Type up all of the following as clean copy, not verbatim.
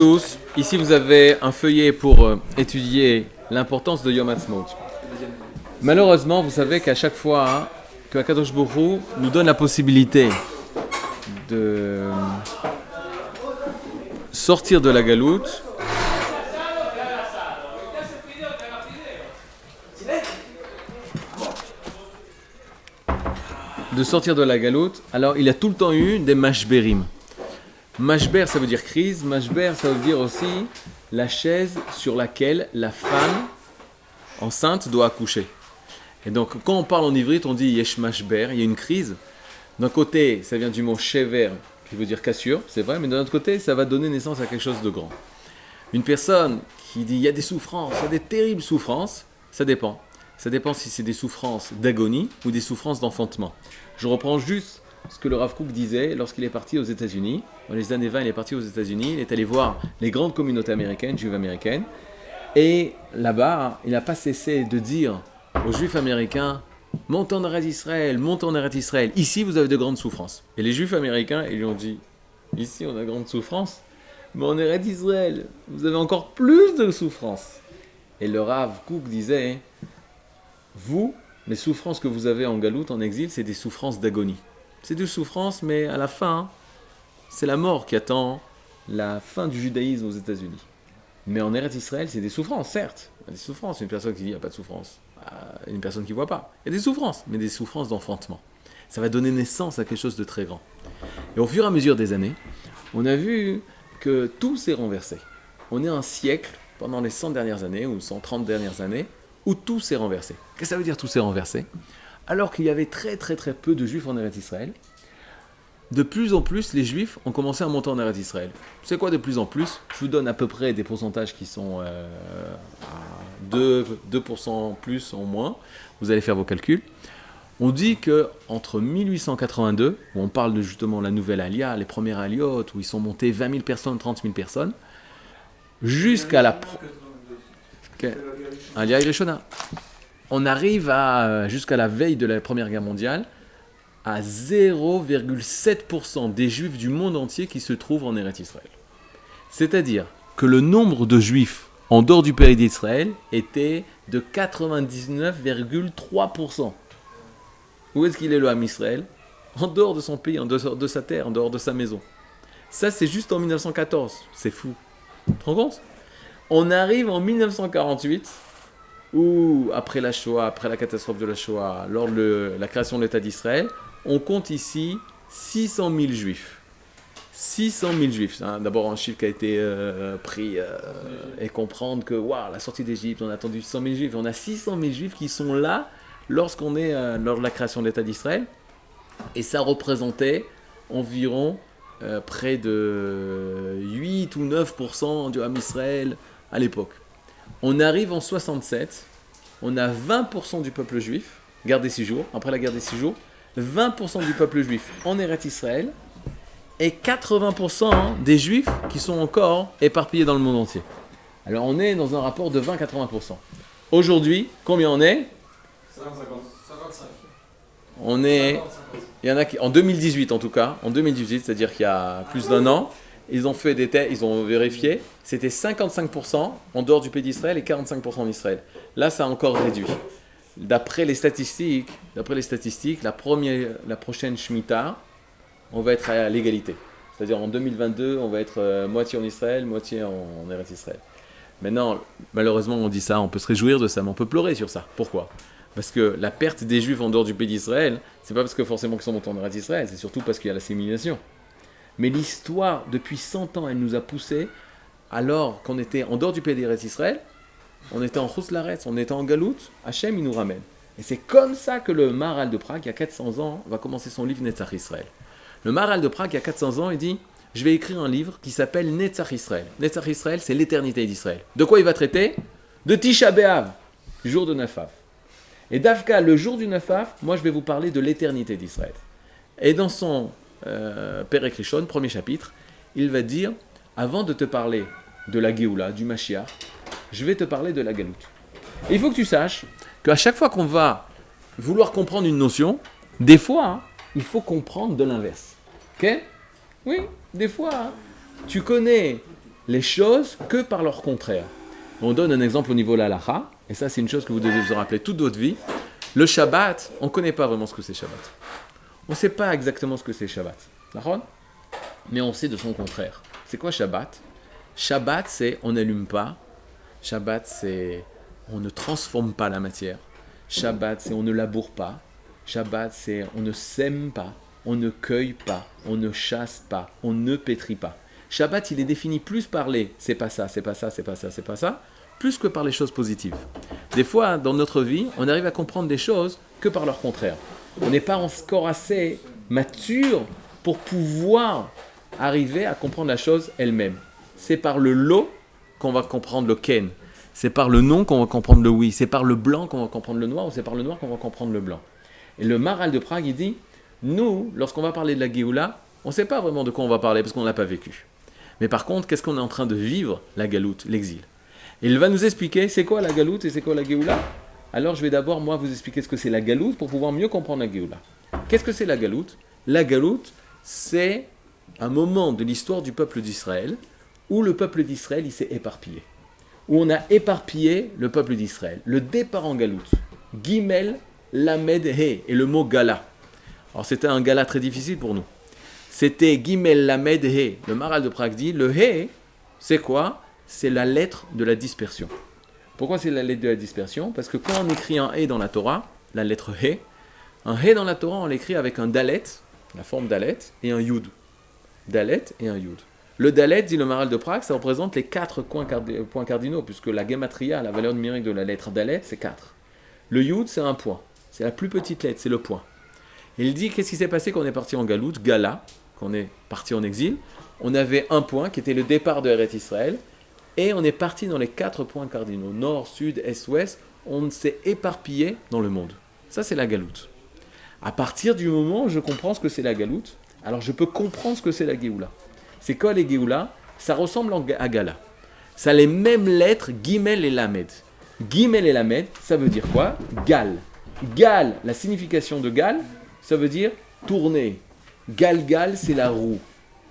Tous, ici vous avez un feuillet pour étudier l'importance de Yom Ha'atzmaut. Malheureusement, vous savez qu'à chaque fois que Akadosh Baruch Hu nous donne la possibilité de sortir de la galoute, alors il a tout le temps eu des mashberim. Mashber, ça veut dire crise. Mashber, ça veut dire aussi la chaise sur laquelle la femme enceinte doit accoucher. Et donc, quand on parle en ivrite, on dit yesh mashber, il y a une crise. D'un côté, ça vient du mot shever, qui veut dire cassure, c'est vrai, mais d'un autre côté, ça va donner naissance à quelque chose de grand. Une personne qui dit il y a des souffrances, il y a des terribles souffrances, ça dépend. Ça dépend si c'est des souffrances d'agonie ou des souffrances d'enfantement. Je reprends juste ce que le Rav Kook disait lorsqu'il est parti aux États-Unis. Dans les années 20, il est parti aux États-Unis, il est allé voir les grandes communautés américaines, juives américaines, et là-bas, il n'a pas cessé de dire aux juifs américains « Montez en Eretz Israël, montez en Eretz Israël, ici vous avez de grandes souffrances ». Et les juifs américains, ils lui ont dit « Ici on a de grandes souffrances, mais en Eretz Israël, vous avez encore plus de souffrances ». Et le Rav Kook disait « Vous, les souffrances que vous avez en galoute, en exil, c'est des souffrances d'agonie. C'est des souffrances, mais à la fin, c'est la mort qui attend la fin du judaïsme aux États-Unis. Mais en Eretz Israël, c'est des souffrances, certes. Il y a des souffrances. Une personne qui dit il n'y a pas de souffrance. Une personne qui ne voit pas. Il y a des souffrances, mais des souffrances d'enfantement. Ça va donner naissance à quelque chose de très grand. Et au fur et à mesure des années, on a vu que tout s'est renversé. On est un siècle, pendant les 100 dernières années, ou 130 dernières années, où tout s'est renversé. Qu'est-ce que ça veut dire tout s'est renversé ? Alors qu'il y avait très peu de juifs en Eretz Israël, de plus en plus, les juifs ont commencé à monter en Eretz Israël. C'est quoi de plus en plus ? Je vous donne à peu près des pourcentages qui sont à 2% plus en moins. Vous allez faire vos calculs. On dit qu'entre 1882, où on parle de justement la nouvelle Aliyah, les premières Aliyot, où ils sont montés 20 000 personnes, 30 000 personnes, jusqu'à la... Aliyah Rishona. On arrive jusqu'à la veille de la Première Guerre mondiale, à 0,7% des juifs du monde entier qui se trouvent en Eretz Israël. C'est-à-dire que le nombre de juifs en dehors du pays d'Israël était de 99,3%. Où est-ce qu'il est le Ham Israël ? En dehors de son pays, en dehors de sa terre, en dehors de sa maison. Ça, c'est juste en 1914. C'est fou. Tu te rends compte ? On arrive en 1948, où après la Shoah, après la catastrophe de la Shoah, lors de la création de l'État d'Israël, on compte ici 600 000 juifs. 600 000 juifs. Hein. D'abord, un chiffre qui a été pris et comprendre que la sortie d'Égypte, on a attendu 100 000 juifs. On a 600 000 juifs qui sont là lorsqu'on est lors de la création de l'État d'Israël. Et ça représentait environ près de 8 ou 9% du Ham Israël à l'époque. On arrive en 67, on a 20% du peuple juif, guerre des 6 jours, après la guerre des 6 jours, 20% du peuple juif en Eretz Israël et 80% des juifs qui sont encore éparpillés dans le monde entier. Alors on est dans un rapport de 20-80%. Aujourd'hui, combien on est ? 55. On est... Il y en a qui, en 2018 en tout cas, c'est-à-dire qu'il y a plus d'un an, ils ont fait des tests, ils ont vérifié, c'était 55% en dehors du pays d'Israël et 45% en Israël. Là, ça a encore réduit. D'après les statistiques, la prochaine Shemitah, on va être à l'égalité. C'est-à-dire en 2022, on va être moitié en Israël, moitié en Eretz Israël. Maintenant, malheureusement, on dit ça, on peut se réjouir de ça, mais on peut pleurer sur ça. Pourquoi ? Parce que la perte des Juifs en dehors du pays d'Israël, c'est pas parce que forcément qu'ils sont montés en Eretz Israël, c'est surtout parce qu'il y a l'assimilation. Mais l'histoire, depuis 100 ans, elle nous a poussés, alors qu'on était en dehors du pays d'Eretz Israël, on était en Chutz La'aretz, on était en Galoute, Hachem, il nous ramène. Et c'est comme ça que le Maharal de Prague, il y a 400 ans, va commencer son livre Netzach Israël. Le Maharal de Prague, il y a 400 ans, il dit « Je vais écrire un livre qui s'appelle Netzach Israël ». Netzach Israël, c'est l'éternité d'Israël. De quoi il va traiter ? De Tisha B'Av, jour de Neuf Av. Et Davka, le jour du Neuf Av, moi je vais vous parler de l'éternité d'Israël. Et dans son Perek Rishon, premier chapitre, il va dire, avant de te parler de la Géoula, du Mashiach, je vais te parler de la Galoute. Et il faut que tu saches qu'à chaque fois qu'on va vouloir comprendre une notion, des fois, il faut comprendre de l'inverse. Ok ? Oui, des fois, tu connais les choses que par leur contraire. On donne un exemple au niveau de la halakha, et ça c'est une chose que vous devez vous rappeler toute votre vie. Le Shabbat, on ne connaît pas vraiment ce que c'est Shabbat. On ne sait pas exactement ce que c'est Shabbat. D'accord ? Mais on sait de son contraire. C'est quoi Shabbat ? Shabbat, c'est on n'allume pas. Shabbat, c'est on ne transforme pas la matière. Shabbat, c'est on ne laboure pas. Shabbat, c'est on ne sème pas, on ne cueille pas, on ne chasse pas, on ne pétrit pas. Shabbat, il est défini plus par les c'est pas ça, c'est pas ça, c'est pas ça, c'est pas ça, plus que par les choses positives. Des fois, dans notre vie, on arrive à comprendre des choses que par leur contraire. On n'est pas encore assez mature pour pouvoir arriver à comprendre la chose elle-même. C'est par le lo qu'on va comprendre le ken. C'est par le non qu'on va comprendre le oui. C'est par le blanc qu'on va comprendre le noir, ou c'est par le noir qu'on va comprendre le blanc. Et le Maharal de Prague, il dit, nous, lorsqu'on va parler de la Géoula, on ne sait pas vraiment de quoi on va parler parce qu'on ne l'a pas vécu. Mais par contre, qu'est-ce qu'on est en train de vivre? La galoute, l'exil. Et il va nous expliquer c'est quoi la galoute et c'est quoi la Géoula. Alors je vais d'abord, moi, vous expliquer ce que c'est la galoute pour pouvoir mieux comprendre la Géoula. Qu'est-ce que c'est la galoute? La galoute, c'est un moment de l'histoire du peuple d'Israël où le peuple d'Israël il s'est éparpillé. Où on a éparpillé le peuple d'Israël. Le départ en galoute. Gimel, Lamed, He, et le mot gala. Alors c'était un gala très difficile pour nous. C'était Gimel, Lamed, He. Le Maharal de Prague dit, le He, c'est quoi? C'est la lettre de la dispersion. Pourquoi c'est la lettre de la dispersion? Parce que quand on écrit un He dans la Torah, la lettre He, un He dans la Torah, on l'écrit avec un Dalet, la forme Dalet, et un Yud. Dalet et un Yud. Le Dalet, dit le Maharal de Prague, ça représente les 4 points cardinaux, puisque la gematria, la valeur numérique de la lettre Dalet, c'est 4. Le Yud, c'est un point. C'est la plus petite lettre, c'est le point. Et il dit, qu'est-ce qui s'est passé quand on est parti en galoute, Gala, quand on est parti en exil? On avait un point qui était le départ de Eretz Israël, et on est parti dans les 4 points cardinaux, nord, sud, est, ouest, on s'est éparpillé dans le monde. Ça, c'est la galoute. À partir du moment où je comprends ce que c'est la galoute, alors je peux comprendre ce que c'est la Géoula. C'est quoi les Géoula? Ça ressemble à Gala. Ça a les mêmes lettres, Gimel et Lamed. Gimel et Lamed, ça veut dire quoi? Gal. Gal, la signification de Gal, ça veut dire tourner. Gal, c'est la roue.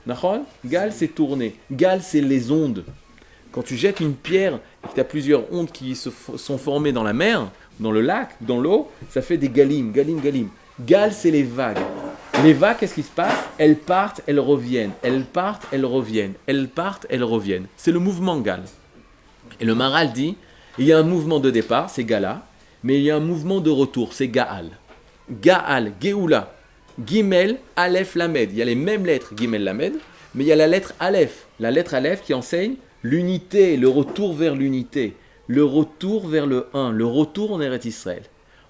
D'accord? Gal, c'est tourner. Gal, c'est les ondes. Quand tu jettes une pierre et que tu as plusieurs ondes qui sont formées dans la mer, dans le lac, dans l'eau, ça fait des galim. Gal, c'est les vagues. Les vagues, qu'est-ce qui se passe? Elles partent, elles reviennent. Elles partent, elles reviennent. Elles partent, elles reviennent. C'est le mouvement Gal. Et le Maharal dit, il y a un mouvement de départ, c'est Gala, mais il y a un mouvement de retour, c'est Gaal. Gaal, Géoula, Gimel, Aleph, Lamed. Il y a les mêmes lettres, Gimel, Lamed, mais il y a la lettre Aleph. La lettre Aleph qui enseigne l'unité, le retour vers l'unité, le retour vers le 1, le retour en Eretz Israël.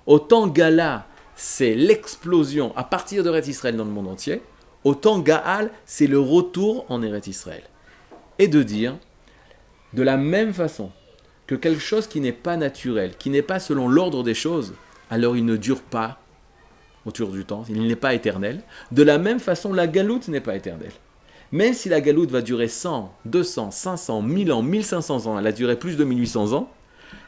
Autant Gala, c'est l'explosion à partir d'Eretz Israël dans le monde entier, autant Gaal, c'est le retour en Eretz Israël. Et de dire, de la même façon que quelque chose qui n'est pas naturel, qui n'est pas selon l'ordre des choses, alors il ne dure pas autour du temps, il n'est pas éternel. De la même façon, la galoute n'est pas éternelle. Même si la galoute va durer 100, 200, 500, 1000 ans, 1500 ans, elle a duré plus de 1800 ans,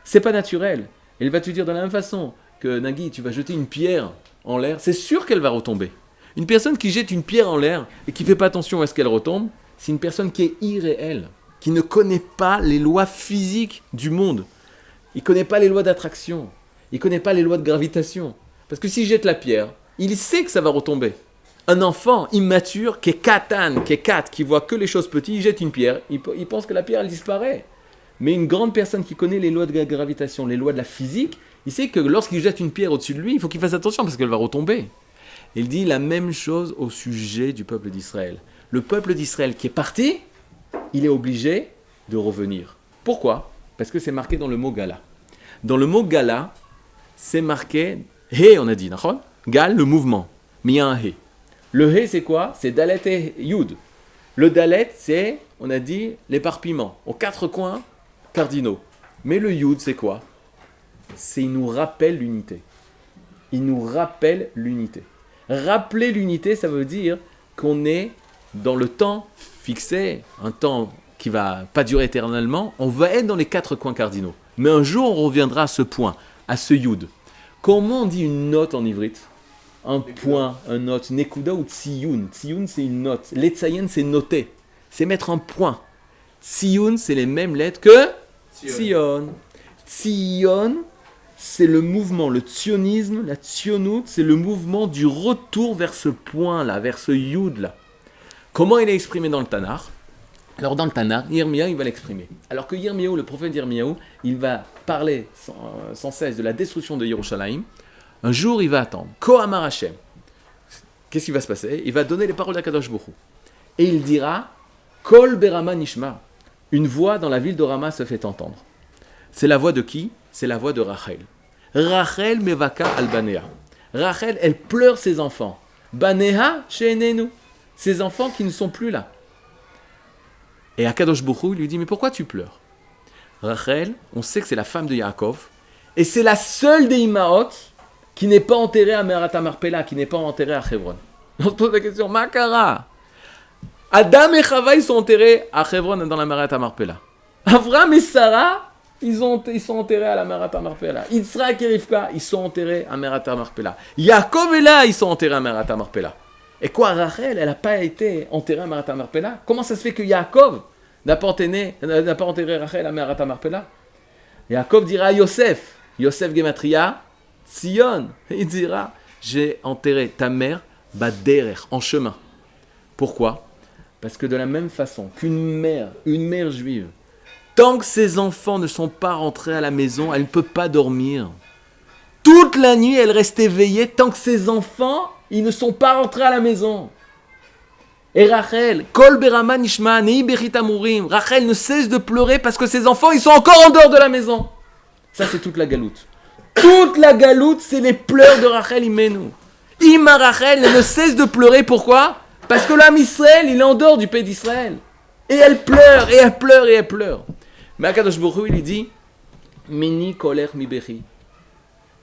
c'est pas naturel. Elle va te dire de la même façon que Nagui, tu vas jeter une pierre en l'air, c'est sûr qu'elle va retomber. Une personne qui jette une pierre en l'air et qui ne fait pas attention à ce qu'elle retombe, c'est une personne qui est irréelle, qui ne connaît pas les lois physiques du monde. Il ne connaît pas les lois d'attraction, il ne connaît pas les lois de gravitation. Parce que s'il jette la pierre, il sait que ça va retomber. Un enfant immature, qui est katan, qui voit que les choses petites, il jette une pierre, il pense que la pierre elle disparaît. Mais une grande personne qui connaît les lois de la gravitation, les lois de la physique, il sait que lorsqu'il jette une pierre au-dessus de lui, il faut qu'il fasse attention parce qu'elle va retomber. Il dit la même chose au sujet du peuple d'Israël. Le peuple d'Israël qui est parti, il est obligé de revenir. Pourquoi? Parce que c'est marqué dans le mot Gala. Dans le mot Gala, c'est marqué He, on a dit, d'accord? Gal, le mouvement. Mais il y a un He. Le He, c'est quoi? C'est Dalet et Yud. Le Dalet, c'est, on a dit, l'éparpillement, aux 4 coins cardinaux. Mais le Yud, c'est quoi? C'est il nous rappelle l'unité. Il nous rappelle l'unité. Rappeler l'unité, ça veut dire qu'on est dans le temps fixé, un temps qui ne va pas durer éternellement, on va être dans les 4 coins cardinaux. Mais un jour, on reviendra à ce point, à ce Yud. Comment on dit une note en ivrite? Un point, un note, nekuda ou tsiyun. Tsiyun, c'est une note. Letzayen, c'est noter. C'est mettre un point. Tzion, c'est les mêmes lettres que Tzion. Tzion, c'est le mouvement, le tzionisme, la tzionout, c'est le mouvement du retour vers ce point-là, vers ce yud-là. Comment il est exprimé dans le Tanakh? Alors dans le Tanakh, Yirmiyahu, il va l'exprimer. Alors que Yirmiyahu, le prophète Yirmiyahu, il va parler sans cesse de la destruction de Yerushalayim. Un jour, il va attendre. Kohamar Hashem. Qu'est-ce qui va se passer? Il va donner les paroles d'Akadosh Baruch Hu. Et il dira, Kol Berama Nishma. Une voix dans la ville de Rama se fait entendre. C'est la voix de qui? C'est la voix de Rachel. Rachel mevaka al Banea. Rachel, elle pleure ses enfants. Banea she'enenu. Ses enfants qui ne sont plus là. Et Akadosh Baruch Hu lui dit, mais pourquoi tu pleures? Rachel, on sait que c'est la femme de Yaakov, et c'est la seule des Imaot qui n'est pas enterrée à Merat HaMarpela, qui n'est pas enterrée à Hebron. On se pose la question, Makara. Adam et Chava, ils sont enterrés à Hebron dans la Merat HaMarpela. Avram et Sarah, ils sont enterrés à la Merat HaMarpela. Yitzhak et Rivka, ils sont enterrés à Merat HaMarpela. Yaakov et Léa, ils sont enterrés à Merat HaMarpela. Et quoi, Rachel, elle n'a pas été enterrée à Merat HaMarpela? Comment ça se fait que Yaakov n'a pas enterré Rachel à Merat HaMarpela? Yaakov dira à Yosef Gematria, Tzion, il dira, j'ai enterré ta mère, Baderer, en chemin. Pourquoi? Parce que de la même façon qu'une mère juive, tant que ses enfants ne sont pas rentrés à la maison, elle ne peut pas dormir. Toute la nuit, elle reste éveillée tant que ses enfants, ils ne sont pas rentrés à la maison. Et Rachel, Kol Berama Nishma, Nei Bechit Amurim, Rachel ne cesse de pleurer parce que ses enfants, ils sont encore en dehors de la maison. Ça, c'est toute la galoute. Toute la galoute, c'est les pleurs de Rachel Imenu. Ima Rachel, elle ne cesse de pleurer, pourquoi? Parce que l'âme Israël, il est en dehors du pays d'Israël. Et elle pleure, et elle pleure, et elle pleure. Mais Akadosh Baruch Hu, il dit, Mini koler mi bechi,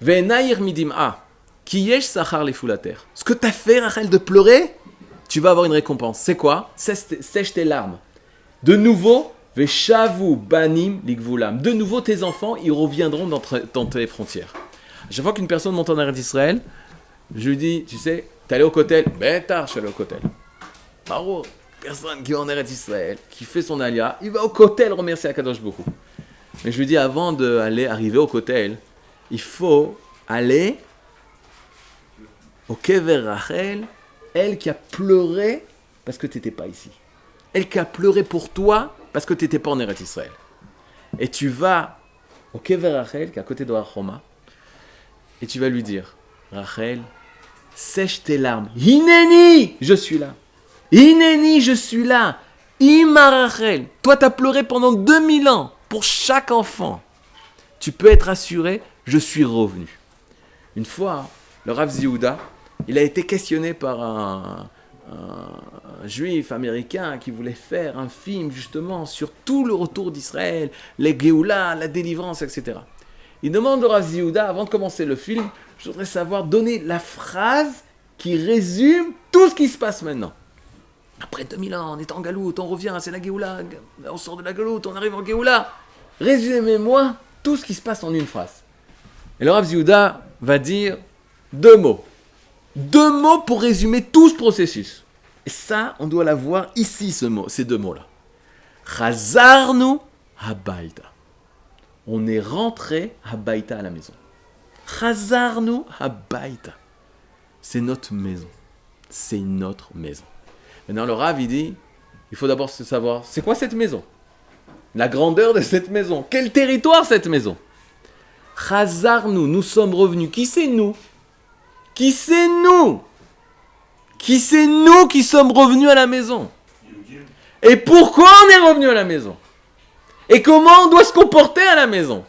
ve'enayir mi dim'a, ki yesh sachar lefulater. Ce que tu as fait, Rachel, de pleurer, tu vas avoir une récompense. C'est quoi? Sèche tes larmes. De nouveau, ve'shavu banim ligvulam. De nouveau, tes enfants, ils reviendront dans tes frontières. À chaque fois qu'une personne monte en Eretz Israël, je lui dis, tu sais, t'es allé au kotel? Ben tard, je suis allé au kotel. Maro, personne qui est en Eretz Israël, qui fait son alia, il va au kotel remercier Akadosh Baruch Hu. Mais je lui dis, avant d'arriver au kotel, il faut aller au Kever Rachel, elle qui a pleuré parce que tu n'étais pas ici. Elle qui a pleuré pour toi parce que tu n'étais pas en Eretz Israël. Et tu vas au Kever Rachel, qui est à côté de Har Homa, et tu vas lui dire, Rachel, sèche tes larmes. Hineni, je suis là. Hineni, je suis là. Ima Rachel, toi tu as pleuré pendant 2000 ans pour chaque enfant. Tu peux être assuré, je suis revenu. Une fois, le Rav Yehuda, il a été questionné par un juif américain qui voulait faire un film justement sur tout le retour d'Israël, les Géoula, la délivrance, etc. Il demande au Rav Yehuda, avant de commencer le film, je voudrais savoir, donner la phrase qui résume tout ce qui se passe maintenant. Après 2000 ans, on est en galoute, on revient, c'est la Géoula, on sort de la galoute, on arrive en Géoula. Résumez-moi tout ce qui se passe en une phrase. Et le Rav Yehuda va dire 2 mots. 2 mots pour résumer tout ce processus. Et ça, on doit l'avoir ici, ces 2 mots-là. Chazarnu habayta. On est rentré habayta à la maison. Chazarnu habayta. C'est notre maison. C'est notre maison. Maintenant, le Rav, il dit, il faut d'abord se savoir, c'est quoi cette maison? La grandeur de cette maison. Quel territoire cette maison? Chazarnu, nous sommes revenus. Qui c'est nous? Qui c'est nous? Qui c'est nous qui sommes revenus à la maison? Et pourquoi on est revenus à la maison? Et comment on doit se comporter à la maison?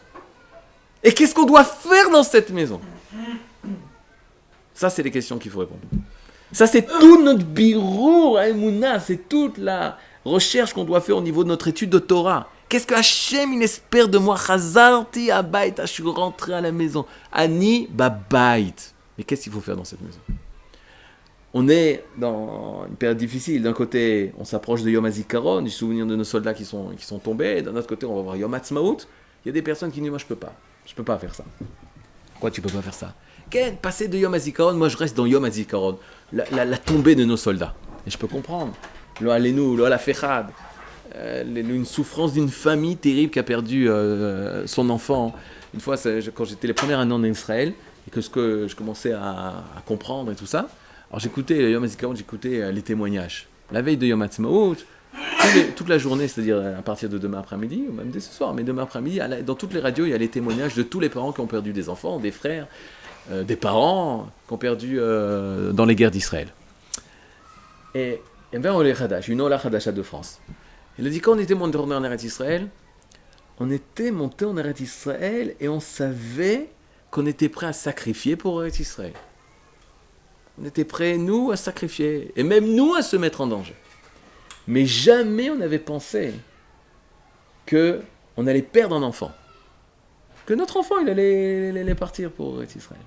Et qu'est-ce qu'on doit faire dans cette maison? Ça, c'est les questions qu'il faut répondre. Ça, c'est tout notre birour à Emouna, c'est toute la recherche qu'on doit faire au niveau de notre étude de Torah. Qu'est-ce que Hachem, il espère de moi? Chazarti abayt, je suis rentré à la maison. Ani babayt. Mais qu'est-ce qu'il faut faire dans cette maison? On est dans une période difficile. D'un côté, on s'approche de Yom HaZikaron, du souvenir de nos soldats qui sont tombés. D'un autre côté, on va voir Yom HaTzmaut. Il y a des personnes qui disent, moi, je peux pas faire ça. Pourquoi tu peux pas faire ça? Passer de Yom HaZikaron, moi, je reste dans Yom HaZikaron. La tombée de nos soldats. Et je peux comprendre. Lo alenu, lo ala fechad. une souffrance d'une famille terrible qui a perdu son enfant. Une fois, quand j'étais les premières années en Israël, et que je commençais à comprendre et tout ça, alors j'écoutais Yom HaZikaron, j'écoutais les témoignages. La veille de Yom HaTzmaut, toute la journée, c'est-à-dire à partir de demain après-midi, ou même dès ce soir, mais demain après-midi, dans toutes les radios, il y a les témoignages de tous les parents qui ont perdu des enfants, des frères, des parents qui ont perdu dans les guerres d'Israël. Et bien, on est Khadash, une Ola Khadasha de France. Il a dit, quand on était monté en Eretz Israël, on était monté en Eretz Israël et on savait qu'on était prêt à sacrifier pour Eretz Israël. On était prêts, nous, à sacrifier, et même nous, à se mettre en danger. Mais jamais on n'avait pensé qu'on allait perdre un enfant. Que notre enfant, il allait partir pour Eretz Israël.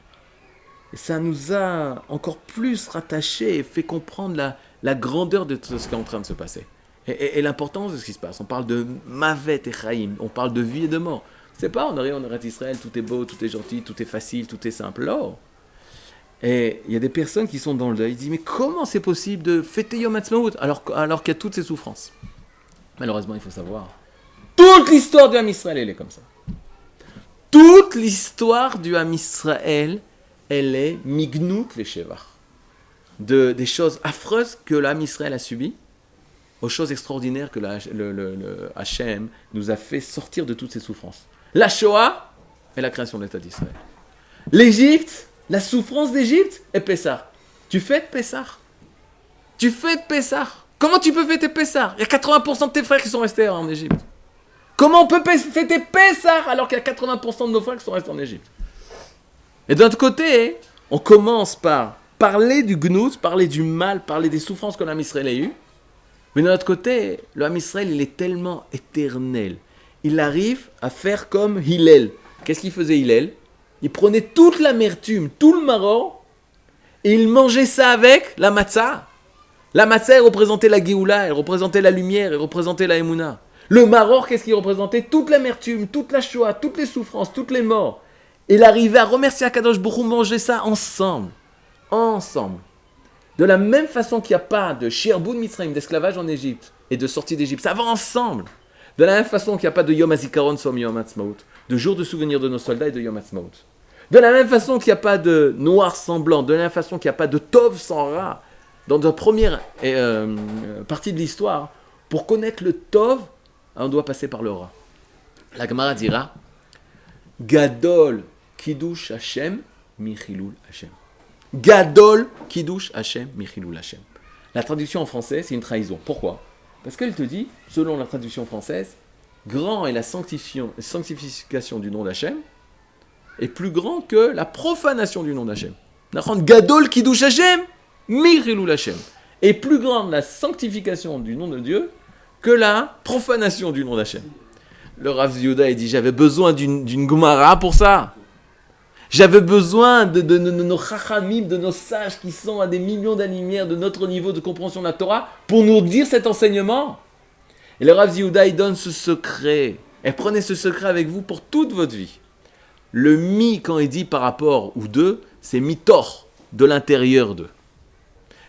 Et ça nous a encore plus rattachés et fait comprendre la grandeur de tout ce qui est en train de se passer. Et l'importance de ce qui se passe. On parle de Mavet et Chaim, on parle de vie et de mort. C'est pas, on arrive en Eretz Israël, tout est beau, tout est gentil, tout est facile, tout est simple. Non. Et il y a des personnes qui sont dans le deuil, ils disent, mais comment c'est possible de fêter Yom HaTzmaut alors qu'il y a toutes ces souffrances? Malheureusement, il faut savoir, toute l'histoire du Ham Israël, elle est comme ça. Toute l'histoire du Ham Israël, elle est mignout les shevach. Des choses affreuses que l'Am Israël a subies, aux choses extraordinaires que le Hachem nous a fait sortir de toutes ces souffrances. La Shoah et la création de l'État d'Israël. L'Égypte, la souffrance d'Égypte et Pessah. Tu fêtes Pessah. Tu fêtes Pessah. Comment tu peux fêter Pessah? Il y a 80% de tes frères qui sont restés en Égypte. Comment on peut fêter Pessah alors qu'il y a 80% de nos frères qui sont restés en Égypte? Et d'un autre côté, on commence par parler du gnout, parler du mal, parler des souffrances que l'Am Israël a eues. Mais d'un autre côté, le Ham Israël, il est tellement éternel. Il arrive à faire comme Hillel. Qu'est-ce qu'il faisait Hillel? Il prenait toute l'amertume, tout le maror, et il mangeait ça avec la matzah. La matzah, elle représentait la Géoula, elle représentait la lumière, elle représentait la Emouna. Le maror, qu'est-ce qu'il représentait? Toute l'amertume, toute la Shoah, toutes les souffrances, toutes les morts. Il arrivait à remercier Akadosh Baruch Hu, manger ça ensemble. Ensemble. De la même façon qu'il n'y a pas de Shirboun Mitzrayim, d'esclavage en Égypte et de sortie d'Égypte, ça va ensemble. De la même façon qu'il n'y a pas de Yom HaZikaron som Yom HaTzmaut, de jour de souvenir de nos soldats et de Yom HaTzmaut. De la même façon qu'il n'y a pas de noir sans blanc, de la même façon qu'il n'y a pas de Tov sans Ra. Dans la première partie de l'histoire, pour connaître le Tov, on doit passer par le Ra. La Gemara dira Gadol Kiddush Hashem Michilul Hashem. Gadol Kiddush Hashem Michilul Hashem. La traduction en français, c'est une trahison. Pourquoi? Parce qu'elle te dit, selon la traduction française, grand est la sanctification du nom d'Hachem, est plus grand que la profanation du nom d'Hachem. Gadol Kiddush Hashem Michilul Hashem. Est plus grande la sanctification du nom de Dieu que la profanation du nom d'Hachem. Le Rav Yehuda, il dit, j'avais besoin d'une Gemara pour ça. J'avais besoin de nos chachamim, de nos sages qui sont à des millions d'années-lumière de notre niveau de compréhension de la Torah pour nous dire cet enseignement. Et le Rav Yehuda, il donne ce secret. Et prenez ce secret avec vous pour toute votre vie. Le mi, quand il dit par rapport ou de, c'est mitor, de l'intérieur d'eux.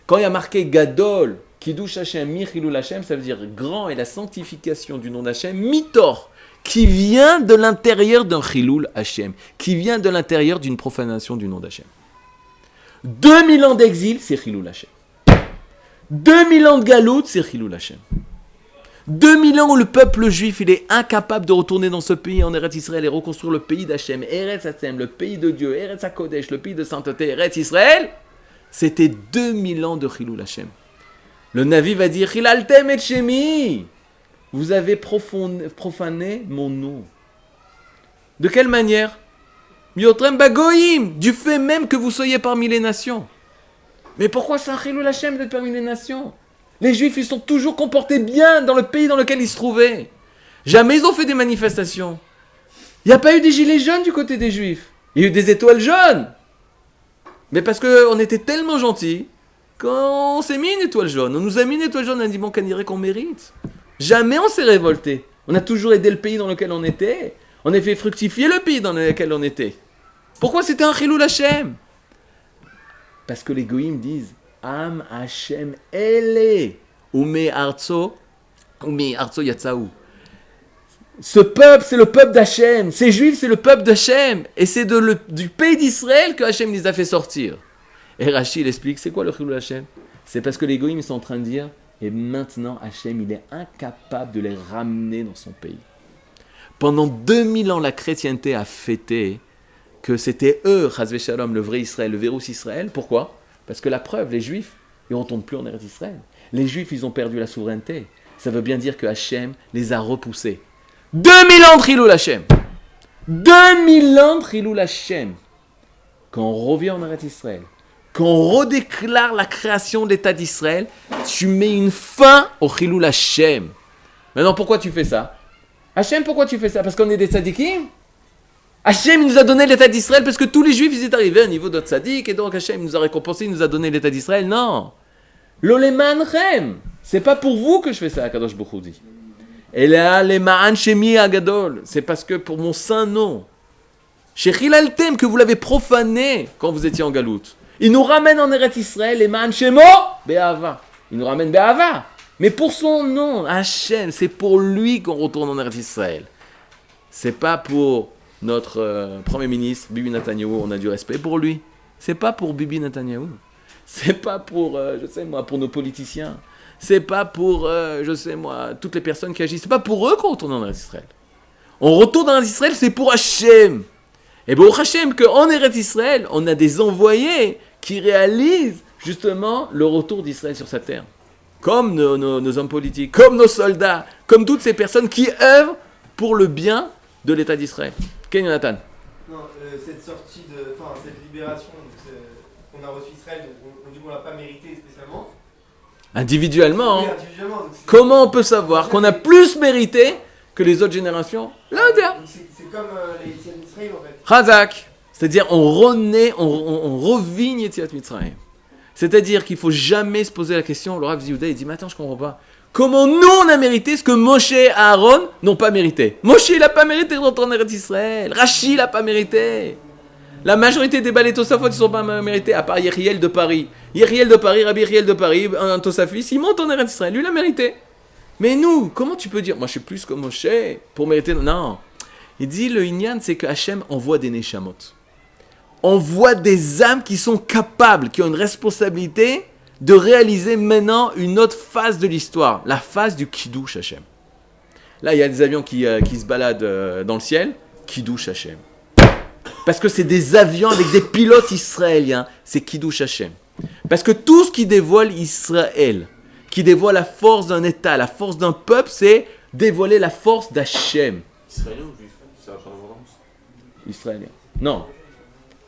Quand il y a marqué Gadol, Kiddush Hashem, Michilul Hashem, ça veut dire grand est la sanctification du nom d'Hachem, mitor, qui vient de l'intérieur d'un Chilul Hashem, qui vient de l'intérieur d'une profanation du nom d'Hachem. 2000 ans d'exil, c'est Chilul Hashem. 2000 ans de galout, c'est Chilul Hashem. 2000 ans où le peuple juif, il est incapable de retourner dans ce pays, en Eretz Israël, et reconstruire le pays d'Hachem, Eretz Hashem, le pays de Dieu, Eretz HaKodesh, le pays de sainteté, Eretz Israël, c'était 2000 ans de Chilul Hashem. Le Navi va dire, Chilaltem et Shemi, vous avez profané mon nom. De quelle manière? Miotrem bagoïm, du fait même que vous soyez parmi les nations. Mais pourquoi c'est un Chilul Hashem d'être parmi les nations? Les Juifs, ils sont toujours comportés bien dans le pays dans lequel ils se trouvaient. Jamais ils ont fait des manifestations. Il n'y a pas eu des gilets jaunes du côté des Juifs. Il y a eu des étoiles jaunes. Mais parce qu'on était tellement gentils qu'on s'est mis une étoile jaune. On nous a mis une étoile jaune, on a dit bon, qu'on dirait qu'on mérite. Jamais on s'est révolté. On a toujours aidé le pays dans lequel on était. On a fait fructifier le pays dans lequel on était. Pourquoi c'était un Chilul Hashem? Parce que les goïms disent Am Hashem Ele Ume Arzo Umi Artso Yatsaou. Ce peuple, c'est le peuple d'Hachem. Ces juifs, c'est le peuple d'Hachem. Et c'est du pays d'Israël que Hachem les a fait sortir. Et Rashi, il explique, c'est quoi le Chilul Hachem? C'est parce que les goïms sont en train de dire, et maintenant Hachem, il est incapable de les ramener dans son pays. Pendant 2000 ans, la chrétienté a fêté que c'était eux, Chazvé Shalom, le vrai Israël, le Vérus Israël. Pourquoi? Parce que la preuve, les juifs, ils ne retournent plus en Eretz Israël. Les juifs, ils ont perdu la souveraineté. Ça veut bien dire que Hachem les a repoussés. 2000 ans de Chilul Hachem. 2000 ans de Chilul Hachem. Quand on revient en Eretz Israël, quand on redéclare la création de l'État d'Israël, tu mets une fin au Chilul Hachem. Maintenant, pourquoi tu fais ça? Hachem, pourquoi tu fais ça? Parce qu'on est des tzadikim? Hachem, il nous a donné l'État d'Israël parce que tous les juifs, ils étaient arrivés à un niveau de tzadik, et donc Hachem nous a récompensé, il nous a donné l'État d'Israël. Non. L'olemanrem. C'est pas pour vous que je fais ça, Kadosh Baruch Hu dit. Et là, les ma'an shemi agadol. C'est parce que pour mon saint nom, shechilaltem, que vous l'avez profané quand vous étiez en galoute. Il nous ramène en Eretz Israël, les ma'an shemo be'ava. Il nous ramène be'ava. Mais pour son nom, Hachem, c'est pour lui qu'on retourne en Eretz Israël. C'est pas pour notre Premier ministre, Bibi Netanyahou, on a du respect pour lui. C'est pas pour Bibi Netanyahou. C'est pas pour, pour nos politiciens. C'est pas pour, toutes les personnes qui agissent. C'est pas pour eux qu'on retourne en Eretz Israël. On retourne en Eretz Israël, c'est pour Hachem. Et pour Hachem, qu'en Eretz Israël, on a des envoyés qui réalisent justement le retour d'Israël sur sa terre. Comme nos hommes politiques, comme nos soldats, comme toutes ces personnes qui œuvrent pour le bien de l'État d'Israël. Ken Jonathan. Non, cette sortie cette libération qu'on a reçue Israël, on dit qu'on l'a pas mérité spécialement. Individuellement. Oui, Hein. individuellement. Comment on peut savoir qu'on a plus mérité que les autres générations? Là, c'est comme les Yetziat Mitzrayim en fait. Chazak. C'est-à-dire, on revigne Yetziat Mitzrayim. C'est-à-dire qu'il ne faut jamais se poser la question. Le Rav Yehuda, il dit, mais attends, je ne comprends pas. Comment nous, on a mérité ce que Moshe et Aaron n'ont pas mérité? Moshe, il n'a pas mérité de retourner en Eretz Israël. Rashi, il n'a pas mérité. La majorité des balais Tosafot, ils ne sont pas mérités, à part Yeriel de Paris. Rabbi Yeriel de Paris, un Tosafis, il monte en Eretz Israël. Lui, il a mérité. Mais nous, comment tu peux dire, moi, je suis plus que Moshe pour mériter? Non. Il dit, le Inyan, c'est que Hachem envoie des Neshamot. On voit des âmes qui sont capables, qui ont une responsabilité de réaliser maintenant une autre phase de l'histoire, la phase du Kiddush Hachem. Là, il y a des avions qui se baladent dans le ciel, Kiddush Hachem. Parce que c'est des avions avec des pilotes israéliens, c'est Kiddush Hachem. Parce que tout ce qui dévoile Israël, qui dévoile la force d'un État, la force d'un peuple, c'est dévoiler la force d'Hachem. Israélien ou juif? C'est la prévalence. Israélien. Non.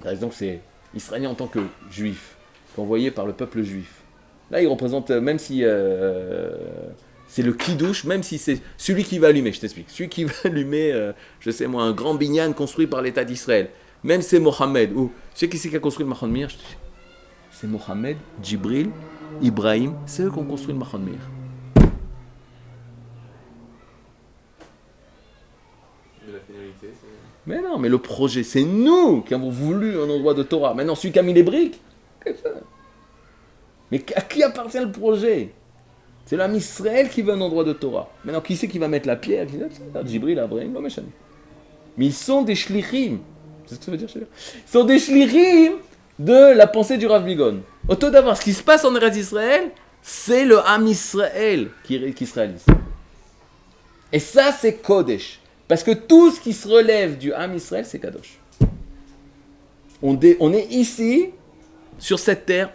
Par exemple, c'est Israélien en tant que juif, envoyé par le peuple juif. Là, il représente, même si c'est le Kiddush, même si c'est celui qui va allumer, je t'explique. Celui qui va allumer, un grand binyan construit par l'État d'Israël. Même c'est Mohamed, ou tu sais qui c'est qui a construit le Machon Mir? C'est Mohamed, Djibril, Ibrahim, c'est eux qui ont construit le Machon Mir. La finalité, c'est... Mais non, mais le projet, c'est nous qui avons voulu un endroit de Torah. Maintenant, celui qui a mis les briques, qu'est-ce que ça? Mais à qui appartient le projet? C'est l'âme Israël qui veut un endroit de Torah. Maintenant, qui c'est qui va mettre la pierre? Djibril, Abraham, non, méchant. Mais ils sont des shlichim. C'est ce que ça veut dire, chez eux. Ils sont des shlichim de la pensée du Rav Bigon. Autant d'avoir ce qui se passe en Eretz Israël, c'est le Ham Israël qui se réalise. Et ça, c'est Kodesh. Parce que tout ce qui se relève du Ham Israël, c'est Kadosh. On est ici, sur cette terre,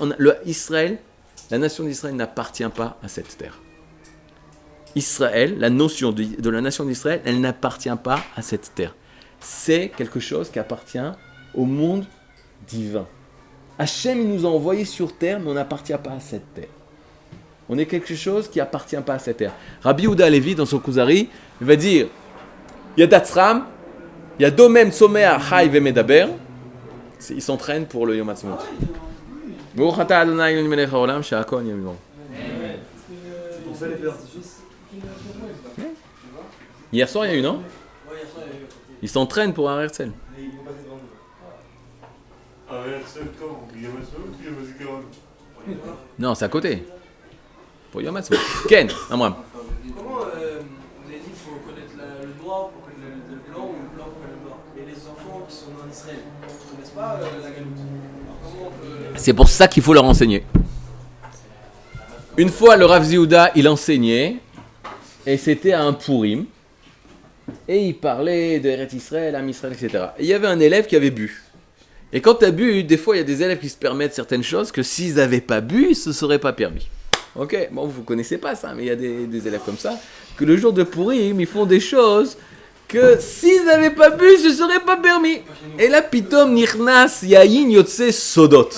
la nation d'Israël n'appartient pas à cette terre. Israël, la notion de la nation d'Israël, elle n'appartient pas à cette terre. C'est quelque chose qui appartient au monde divin. Hachem, il nous a envoyés sur terre, mais on n'appartient pas à cette terre. On est quelque chose qui n'appartient pas à cette terre. Rabbi Yehuda Halevi, dans son Kuzari, il va dire, il y a Datzram, il y a Domem Somea Chai Vemedaber, ils s'entraînent pour le Yom Ha'atzmaut. Baruch atah Adonai Eloheinu melech haolam she'akol nהיה b'dvaro. C'est pour ça les feux d'artifice. Hier soir, il y a eu, non? Ouais, hier soir, il y a eu. Ils s'entraînent pour un Herzl. Mais ils vont passer devant nous. Ah ouais, c'est quand? Il y a ma soeur ou il y a ma zikaron? Non, c'est à côté. Pour Yom Ha'atzmaut. Ken, Amram. Comment le blanc ou le blanc comprennent le noir. Mais les enfants qui sont en Israël ne connaissent pas la galoute. Alors comment on peut... C'est pour ça qu'il faut leur enseigner. Une fois, le Rav Ziyouda, il enseignait, et c'était à un Purim, et il parlait de Eretz Israël, Am Israël, etc. Et il y avait un élève qui avait bu. Et quand tu as bu, des fois, il y a des élèves qui se permettent certaines choses que s'ils n'avaient pas bu, ils ne se seraient pas permis. Ok, bon, vous ne connaissez pas ça, mais il y a des élèves comme ça, que le jour de Purim, ils font des choses que s'ils n'avaient pas bu, ce ne serait pas permis. Et là, pitom, nirnas, yayin, yotse, sodot.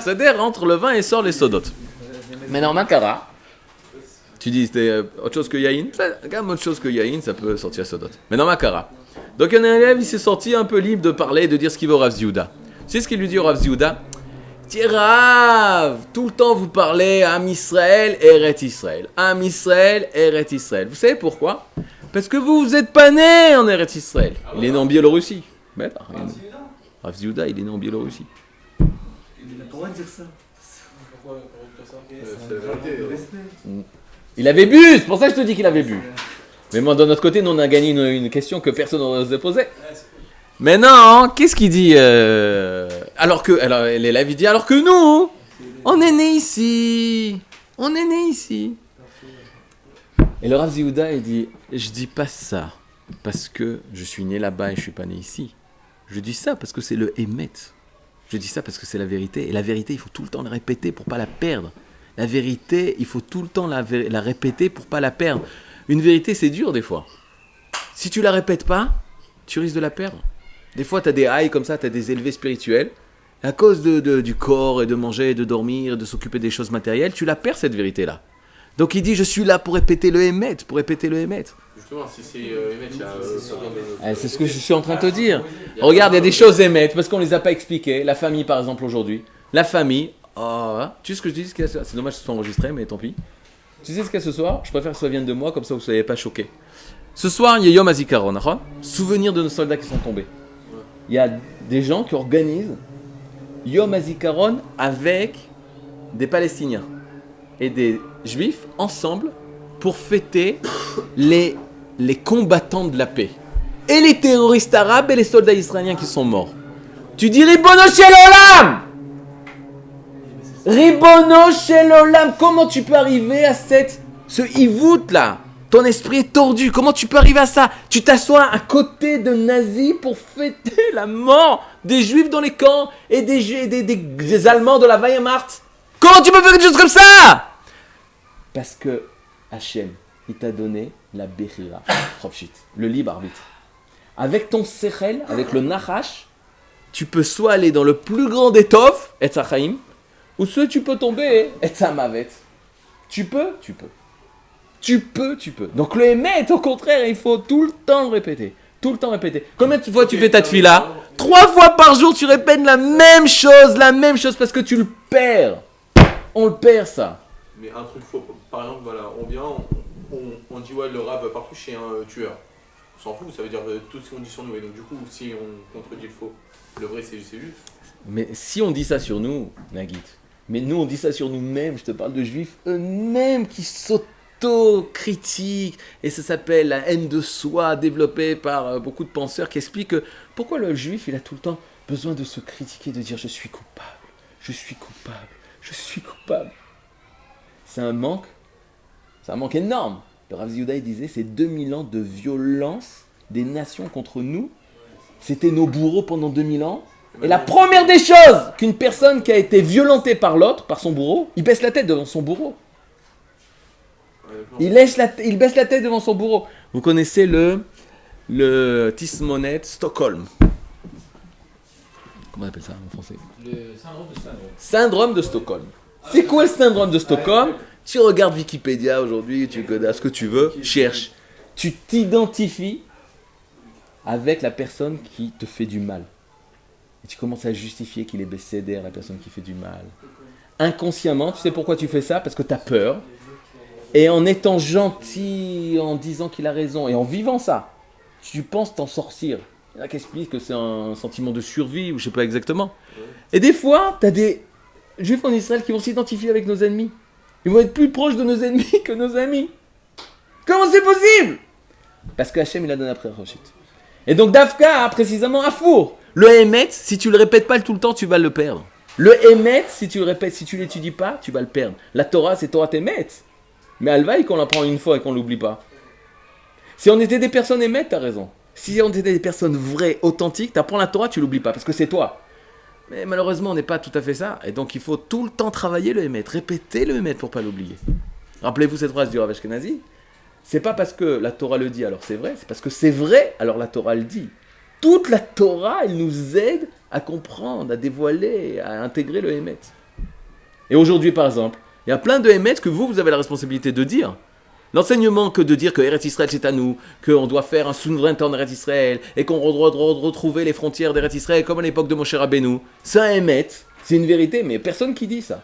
C'est-à-dire, entre le vin et sort les sodot. Mais non, makara, tu dis, c'était autre chose que yayin, quand même autre chose que yayin, ça peut sortir sodot. Mais non, makara. Donc, un élève, il s'est sorti un peu libre de parler, de dire ce qu'il veut au Rav Ziyouda. Tu sais ce qu'il lui dit au Rav Ziyouda? Dis Rav, tout le temps vous parlez Am Israël, Eretz Israël. Am Israël, Eretz Israël. Vous savez pourquoi? Parce que vous n'êtes pas né en Eretz Israël. Il est né en Biélorussie. Rav Ziyouda, il est né en Biélorussie. Il a pas le droit de dire ça. Pourquoi ça? Il avait bu, c'est pour ça que je te dis qu'il avait bu. Mais moi, de notre côté, nous on a gagné une question que personne n'ose poser. Mais non, qu'est-ce qu'il dit alors l'élève il dit, alors que nous, on est né ici. On est né ici. Et le Rav Ziyouda, il dit, je dis pas ça parce que je suis né là-bas et je suis pas né ici. Je dis ça parce que c'est le Emet. Je dis ça parce que c'est la vérité. Et la vérité, il faut tout le temps la répéter pour pas la perdre. La vérité, il faut tout le temps la répéter pour pas la perdre. Une vérité, c'est dur des fois. Si tu la répètes pas, tu risques de la perdre. Des fois, tu as des haïs comme ça, tu as des élevés spirituels. À cause du corps et de manger, et de dormir, et de s'occuper des choses matérielles, tu la perds cette vérité-là. Donc il dit, je suis là pour répéter le Emet, Justement, si c'est Emet, il y a... C'est ce que je suis en train de te dire. Regarde, il y a des choses Emet, parce qu'on ne les a pas expliquées. La famille, par exemple, aujourd'hui. La famille, tu sais ce que je dis? C'est dommage que ce soit enregistré, mais tant pis. Tu sais ce qu'il y a ce soir? Je préfère que ça vienne de moi, comme ça vous ne soyez pas choqués. Ce soir, il y a Yom HaZikaron, souvenir de nos soldats qui sont tombés. Il y a des gens qui organisent Yom HaZikaron avec des Palestiniens et des Juifs ensemble pour fêter les combattants de la paix. Et les terroristes arabes et les soldats israéliens qui sont morts. Tu dis Ribono Shel Olam! Ribono Shel Olam! Comment tu peux arriver à ce hivout là? Ton esprit est tordu. Comment tu peux arriver à ça? Tu t'assois à côté de nazis pour fêter la mort des Juifs dans les camps et des Allemands de la Wehrmacht. Comment tu peux faire quelque chose comme ça? Parce que Hachem, il t'a donné la Bechira, le libre arbitre. Avec ton Sechel, avec le Nachash, tu peux soit aller dans le plus grand des Tov, et Tzachaim, ou soit tu peux tomber, et Tzamavet. Tu peux. Donc le Emet, au contraire, il faut tout le temps le répéter. Combien de fois tu fais ta tefila? 3 fois par jour, tu répètes la même chose parce que tu le perds. On le perd, ça. Mais un truc faux, par exemple, voilà, on vient, on dit ouais, le rab partout chez un tueur. On s'en fout, ça veut dire tout ce qu'on dit sur nous. Et donc du coup, si on contredit le faux, le vrai c'est juste. Mais si on dit ça sur nous, Nagit, mais nous on dit ça sur nous-mêmes, je te parle de juifs eux-mêmes qui s'auto-critiquent, et ça s'appelle la haine de soi développée par beaucoup de penseurs qui expliquent que pourquoi le juif il a tout le temps besoin de se critiquer, de dire je suis coupable. C'est un manque énorme. Le Rav Ziyouda il disait c'est 2000 ans de violence des nations contre nous. C'était nos bourreaux pendant 2000 ans. Et la première des choses qu'une personne qui a été violentée par l'autre, par son bourreau, il baisse la tête devant son bourreau. Il baisse la tête devant son bourreau. Vous connaissez le Tismonet Stockholm. Comment on appelle ça en français? Le syndrome de Stockholm. Syndrome de Stockholm. C'est quoi le syndrome de Stockholm? Tu regardes Wikipédia aujourd'hui, tu regardes ce que tu veux, cherche. Tu t'identifies avec la personne qui te fait du mal. Et tu commences à justifier qu'il est bécédère, la personne qui fait du mal. Inconsciemment, tu sais pourquoi tu fais ça? Parce que tu as peur. Et en étant gentil, en disant qu'il a raison, et en vivant ça, tu penses t'en sortir. Il y en a qui expliquent que c'est un sentiment de survie, ou je sais pas exactement. Et des fois, tu as des Juifs en Israël qui vont s'identifier avec nos ennemis. Ils vont être plus proches de nos ennemis que nos amis. Comment c'est possible? Parce que Hachem, il a donné après Roshit. Et donc, Dafka, précisément, à four. Le Emet, si tu le répètes pas tout le temps, tu vas le perdre. Le Emet, si tu le répètes, si tu l'étudies pas, tu vas le perdre. La Torah, c'est Torah Emet. Mais Alvaï qu'on l'apprend une fois et qu'on l'oublie pas. Si on était des personnes Emet, t'as raison. Si on était des personnes vraies, authentiques, t'apprends la Torah, tu l'oublies pas, parce que c'est toi. Mais malheureusement, on n'est pas tout à fait ça. Et donc, il faut tout le temps travailler le Emet, répéter le Emet pour pas l'oublier. Rappelez-vous cette phrase du Rav Ashkenazi. C'est pas parce que la Torah le dit, alors c'est vrai. C'est parce que c'est vrai, alors la Torah le dit. Toute la Torah, elle nous aide à comprendre, à dévoiler, à intégrer le Emet. Et aujourd'hui, par exemple, il y a plein de Emet que vous avez la responsabilité de dire. L'enseignement que de dire que Eretz Israël c'est à nous, qu'on doit faire un souveraineté en Eretz Israël, et qu'on doit retrouver les frontières d'Eretz Israël comme à l'époque de Moshe Rabbeinu, c'est un Emet, c'est une vérité, mais personne qui dit ça.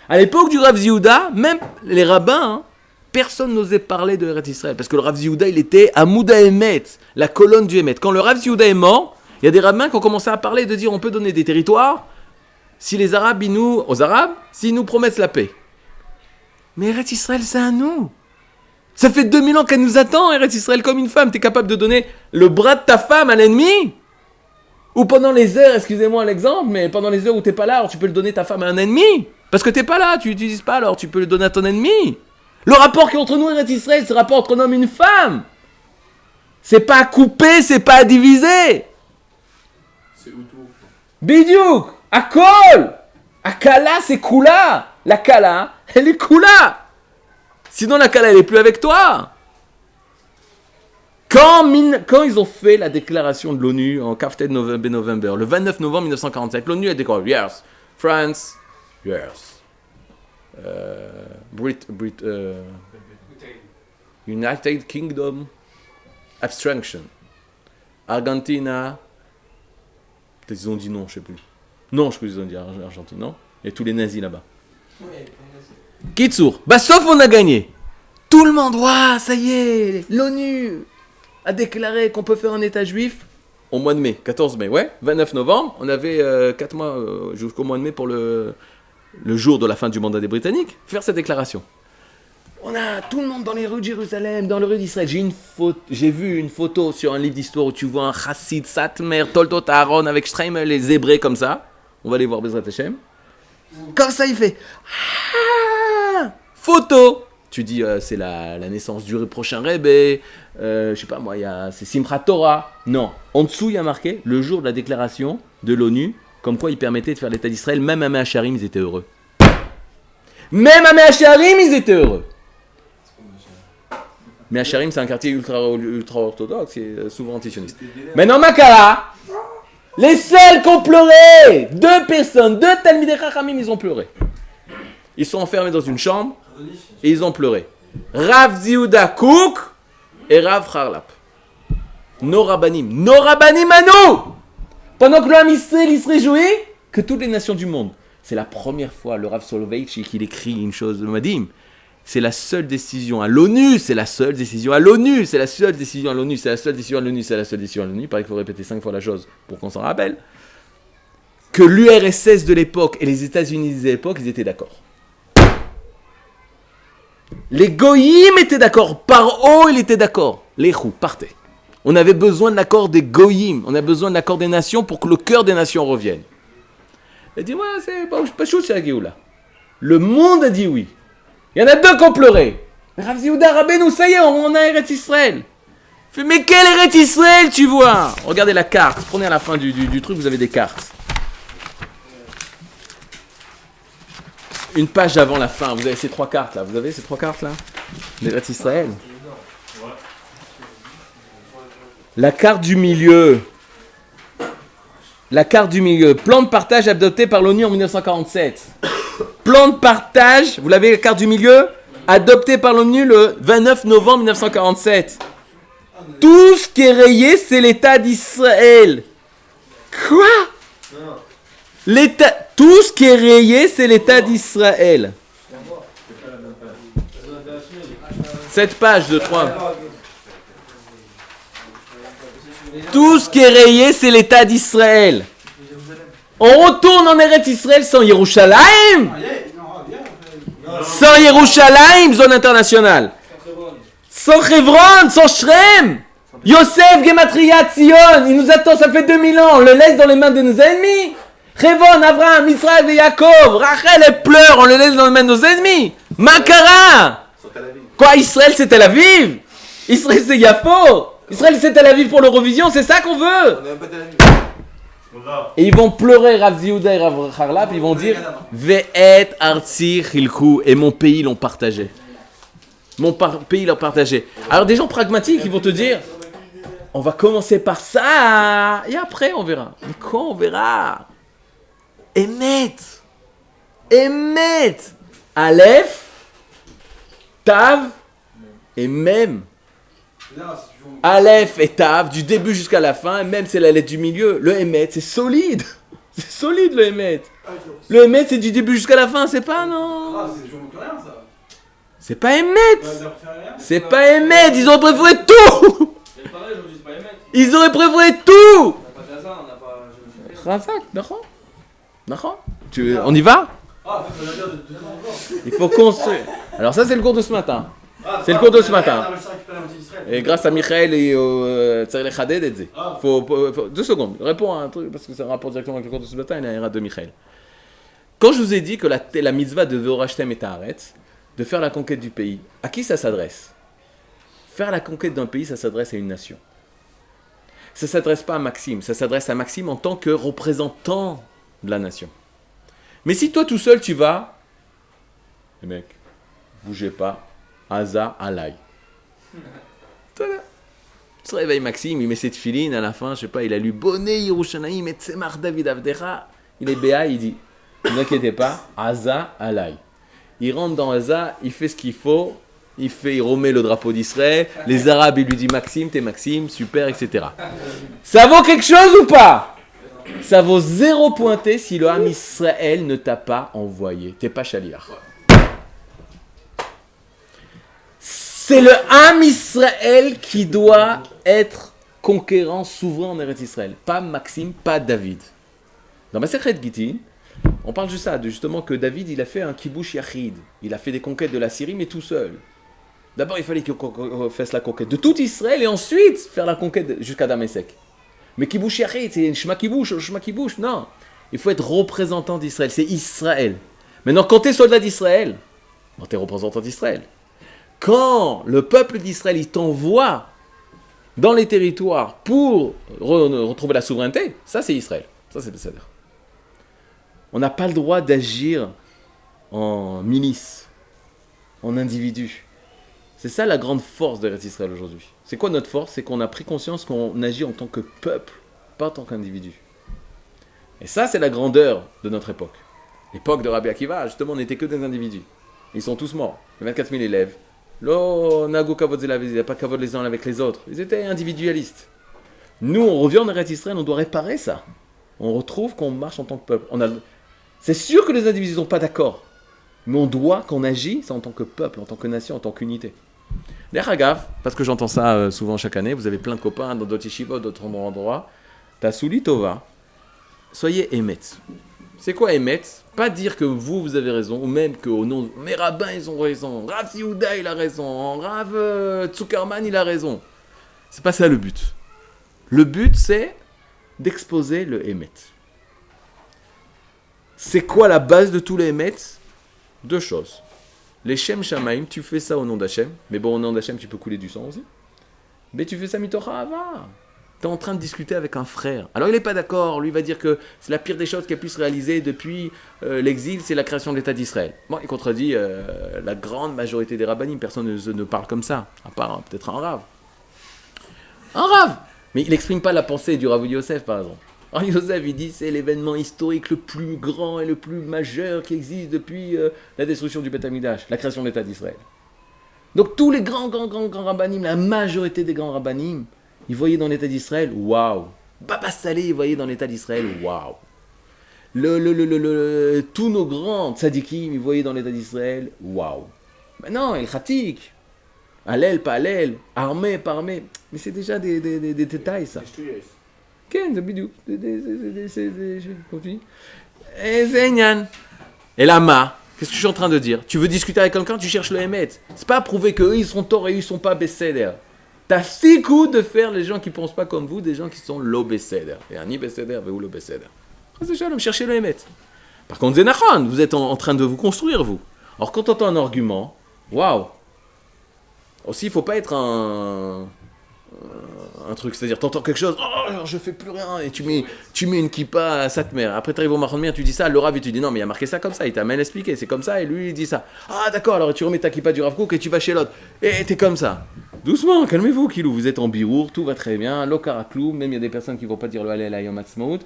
À l'époque du Rav Yehuda, même les rabbins, personne n'osait parler de Eretz Israël, parce que le Rav Yehuda, il était Amouda Emet, la colonne du Emet. Quand le Rav Yehuda est mort, il y a des rabbins qui ont commencé à parler de dire on peut donner des territoires si les Arabes, aux Arabes, s'ils nous promettent la paix. Mais Eretz Israël, c'est à nous. Ça fait 2000 ans qu'elle nous attend, Eretz Israël, comme une femme. T'es capable de donner le bras de ta femme à l'ennemi? Ou pendant les heures, excusez-moi l'exemple, mais pendant les heures où t'es pas là, alors tu peux le donner ta femme à un ennemi? Parce que t'es pas là, tu l'utilises pas, alors tu peux le donner à ton ennemi. Le rapport qui est entre nous et Eretz Israël, c'est le rapport entre un homme et une femme. C'est pas à couper, c'est pas à diviser. C'est autour. Bidiouk, à Kol, à Kala, c'est Kula. La Kala, elle est Kula. Sinon, la Kala, elle est plus avec toi. Quand ils ont fait la déclaration de l'ONU en Kaftet November, le 29 novembre 1947, l'ONU a déclaré yes, France, yes, United Kingdom, abstraction, Argentina, peut-être ils ont dit non, je sais plus. Non, je crois qu'ils ont dit Argentine, non? Il y a tous les nazis là-bas. Ouais, Kitsour, bah sauf on a gagné. Tout le monde, waouh, ça y est, l'ONU a déclaré qu'on peut faire un État juif au mois de mai, 14 mai, ouais, 29 novembre, on avait 4 mois jusqu'au mois de mai pour le jour de la fin du mandat des Britanniques, faire cette déclaration. On a tout le monde dans les rues de Jérusalem, dans les rues d'Israël. J'ai vu une photo sur un livre d'histoire où tu vois un chassid, Satmer, Toldot Aaron avec Streimel, les zébrés comme ça. On va aller voir Bezrat Hashem. Comme ça, il fait photo. Tu dis c'est la naissance du prochain Rebbe, je sais pas moi, c'est Simchat Torah. Non, en dessous il y a marqué le jour de la déclaration de l'ONU, comme quoi il permettait de faire l'État d'Israël. Même à Mea Shearim, ils étaient heureux. Même à Mea Shearim, ils étaient heureux. Mea Shearim, c'est un quartier ultra orthodoxe, c'est souvent antisioniste. Maintenant, Makala, les seuls qui ont pleuré, 2 personnes, 2 Talmidei Chachamim, ils ont pleuré. Ils sont enfermés dans une chambre et ils ont pleuré. Rav Yehuda Kouk et Rav Harlap. Nos rabbanim à nous. Pendant que l'homme Israël, il se réjouit que toutes les nations du monde. C'est la première fois, le Rav Soloveitchik, qu'il écrit une chose de Madim. C'est la seule décision à l'ONU, c'est la seule décision à l'ONU, c'est la seule décision à l'ONU, c'est la seule décision à l'ONU, c'est la seule décision à l'ONU. Il paraît qu'il faut répéter 5 fois la chose pour qu'on s'en rappelle. Que l'URSS de l'époque et les États-Unis de l'époque, ils étaient d'accord. Les Goïm étaient d'accord. Paro, il était d'accord. Les Chou, partez. On avait besoin de l'accord des Goïm. On a besoin de l'accord des nations pour que le cœur des nations revienne. Il dit, ouais, c'est pas chaud, c'est la Géoula. Le monde a dit oui. Il y en a 2 qui ont pleuré. Rav Yehuda Rabbeinu, ça y est, on a Eretz Israël. Fait, mais quel Eretz Israël, tu vois? Regardez la carte. Prenez à la fin du truc, vous avez des cartes. Une page avant la fin, vous avez ces 3 cartes là. Vous avez ces 3 cartes là d'Eretz Israël. La carte du milieu. La carte du milieu. Plan de partage adopté par l'ONU en 1947. Plan de partage, vous l'avez la carte du milieu, adopté par l'ONU le 29 novembre 1947. Tout ce qui est rayé, c'est l'État d'Israël. Quoi? Tout ce qui est rayé, c'est l'État d'Israël. Cette page de 3. Tout ce qui est rayé, c'est l'État d'Israël. On retourne en Eretz Israël sans Yerushalayim. Sans Yerushalayim, zone internationale. Sans Hebron, sans Shrem. Yosef Gematria Tzion, il nous attend, ça fait 2000 ans, on le laisse dans les mains de nos ennemis. Revon, Abraham, Israël et Yaakov, Rachel, elle pleure, on le laisse dans les mains de nos ennemis. Makara. Quoi, Israël c'est Tel Aviv? Israël c'est Yafo? Israël c'est Tel Aviv pour l'Eurovision, c'est ça qu'on veut? On est même pas Tel Aviv. Et ils vont pleurer Rav Yehuda et Rav Harlap, ils vont dire Ve'et artsi chilku, et mon pays l'ont partagé. Mon pays l'a partagé. Alors des gens pragmatiques, ils vont te dire on va commencer par ça et après on verra. Mais quoi on verra? Emet, Aleph, Tav et Mem. Aleph et Tav, du début jusqu'à la fin, et même c'est la lettre du milieu. Le Emet, c'est solide. C'est solide le Emet. Le Emet, c'est du début jusqu'à la fin, c'est pas non. Ah, c'est toujours mieux que rien ça. C'est pas Emet. C'est pas Emet, ils auraient préféré tout. Et pareil, aujourd'hui, c'est pas les mecs. Ils auraient préféré tout. On n'a pas de hasard, on n'a pas. Razak, d'accord. On y va? Ah, en fait, ça veut dire de tout encore. Il faut construire. Alors ça, c'est le cours de ce matin. C'est le cours de ce matin. Et grâce à Michael et au Tsaril Khaded et faut 2 secondes. Réponds à un truc parce que ça rapporte directement avec le cours de ce matin et la de Michael. Quand je vous ai dit que la mitzvah de Vorashtem et Taharetz, de faire la conquête du pays, à qui ça s'adresse? Faire la conquête d'un pays, ça s'adresse à une nation. Ça ne s'adresse pas à Maxime, ça s'adresse à Maxime en tant que représentant de la nation. Mais si toi tout seul tu vas, les mecs, bougez pas, Haza Alay. Tu te réveilles Maxime, il met cette filine à la fin, je sais pas, il a lu Bonnet Yerushalayim et Tzemach David Avdecha, il est béat, il dit, ne vous inquiétez pas, Haza Alay. Il rentre dans Haza, il fait ce qu'il faut, il remet le drapeau d'Israël, les Arabes, il lui dit Maxime, t'es Maxime, super, etc. Ça vaut quelque chose ou pas? Ça vaut 0 pointé si le Ham Israël ne t'a pas envoyé. T'es pas chaliar. C'est le Ham Israël qui doit être conquérant, souverain en Eretz Israël. Pas Maxime, pas David. Dans ma secrète Gittin, on parle de ça, justement que David, il a fait un kibush yachid. Il a fait des conquêtes de la Syrie, mais tout seul. D'abord, il fallait qu'il fasse la conquête de tout Israël et ensuite faire la conquête jusqu'à Damesek. Mais kibush yachid, c'est shema kibush, non. Il faut être représentant d'Israël, c'est Israël. Maintenant, quand tu es soldat d'Israël, tu es représentant d'Israël. Quand le peuple d'Israël, il t'envoie dans les territoires pour retrouver la souveraineté, ça c'est Israël. Ça c'est Besséder. On n'a pas le droit d'agir en milice, en individu. C'est ça la grande force de l'Eretz Israël aujourd'hui. C'est quoi notre force? C'est qu'on a pris conscience qu'on agit en tant que peuple, pas en tant qu'individu. Et ça, c'est la grandeur de notre époque. L'époque de Rabbi Akiva, justement, on n'était que des individus. Ils sont tous morts. Les 24 000 élèves. Lo nago kavod zelav, ils n'avaient pas kavod les uns avec les autres. Ils étaient individualistes. Nous, on revient en Eretz Israël, on doit réparer ça. On retrouve qu'on marche en tant que peuple. C'est sûr que les individus ne sont pas d'accord. Mais on doit, qu'on agit, c'est en tant que peuple, en tant que nation, en tant qu'unité. D'ailleurs, Agaf, parce que j'entends ça souvent chaque année, vous avez plein de copains dans d'autres yeshivot, d'autres endroits. Tassouli Tova, soyez Emet. C'est quoi Emet? Pas dire que vous avez raison, ou même que au nom, mes rabbins ils ont raison, Rav Yehuda il a raison, Rav Zuckerman il a raison. C'est pas ça le but. Le but c'est d'exposer le Emet. C'est quoi la base de tous les Emet? 2 choses. Les Shem Shamaim, tu fais ça au nom d'Hachem, mais bon, au nom d'Hachem, tu peux couler du sang aussi. Mais tu fais ça mitocha ava. Tu es en train de discuter avec un frère. Alors il n'est pas d'accord, lui va dire que c'est la pire des choses qu'il a pu se réaliser depuis l'exil, c'est la création de l'État d'Israël. Bon, il contredit la grande majorité des rabbinim, personne ne parle comme ça, à part peut-être un Rav. Un Rav. Mais il n'exprime pas la pensée du Rav Yosef, par exemple. Alors Yosef, il dit c'est l'événement historique le plus grand et le plus majeur qui existe depuis la destruction du Beth Amikdash, la création de l'État d'Israël. Donc tous les grands rabbanim, la majorité des grands rabbanim, ils voyaient dans l'État d'Israël, waouh. Baba Saleh, ils voyaient dans l'État d'Israël, waouh. Tous nos grands tzadikim, ils voyaient dans l'État d'Israël, waouh. Maintenant, El Khatik, Allel, pas Allel, armée, pas armée, mais c'est déjà des détails ça. Et Lama, qu'est-ce que je suis en train de dire? Tu veux discuter avec quelqu'un, tu cherches le Emet. C'est pas prouver qu'eux ils sont tort et eux ils sont pas Besséder. Tafsikou de faire les gens qui ne pensent pas comme vous, des gens qui sont l'obécéder. Et un ibécéder, ou l'obécéder. C'est ça, cherchez le émet. Par contre, Zenachon, vous êtes en train de vous construire, vous. Alors, quand on entend un argument, waouh! Aussi, il ne faut pas être un truc, c'est-à-dire, tu entends quelque chose, oh, alors je fais plus rien, et tu mets une kippa à sa mère. Après, tu arrives au Mahon tu dis ça, le Rav, il te dit non, mais il a marqué ça comme ça, il t'a mal expliqué, c'est comme ça, et lui, il dit ça. Ah, d'accord, alors tu remets ta kippa du Rav Kook et tu vas chez l'autre. Et t'es comme ça. Doucement, calmez-vous, Kilou, vous êtes en birour, tout va très bien, l'okaraklou, même il y a des personnes qui ne vont pas dire le Halel Ayom Atzmaut.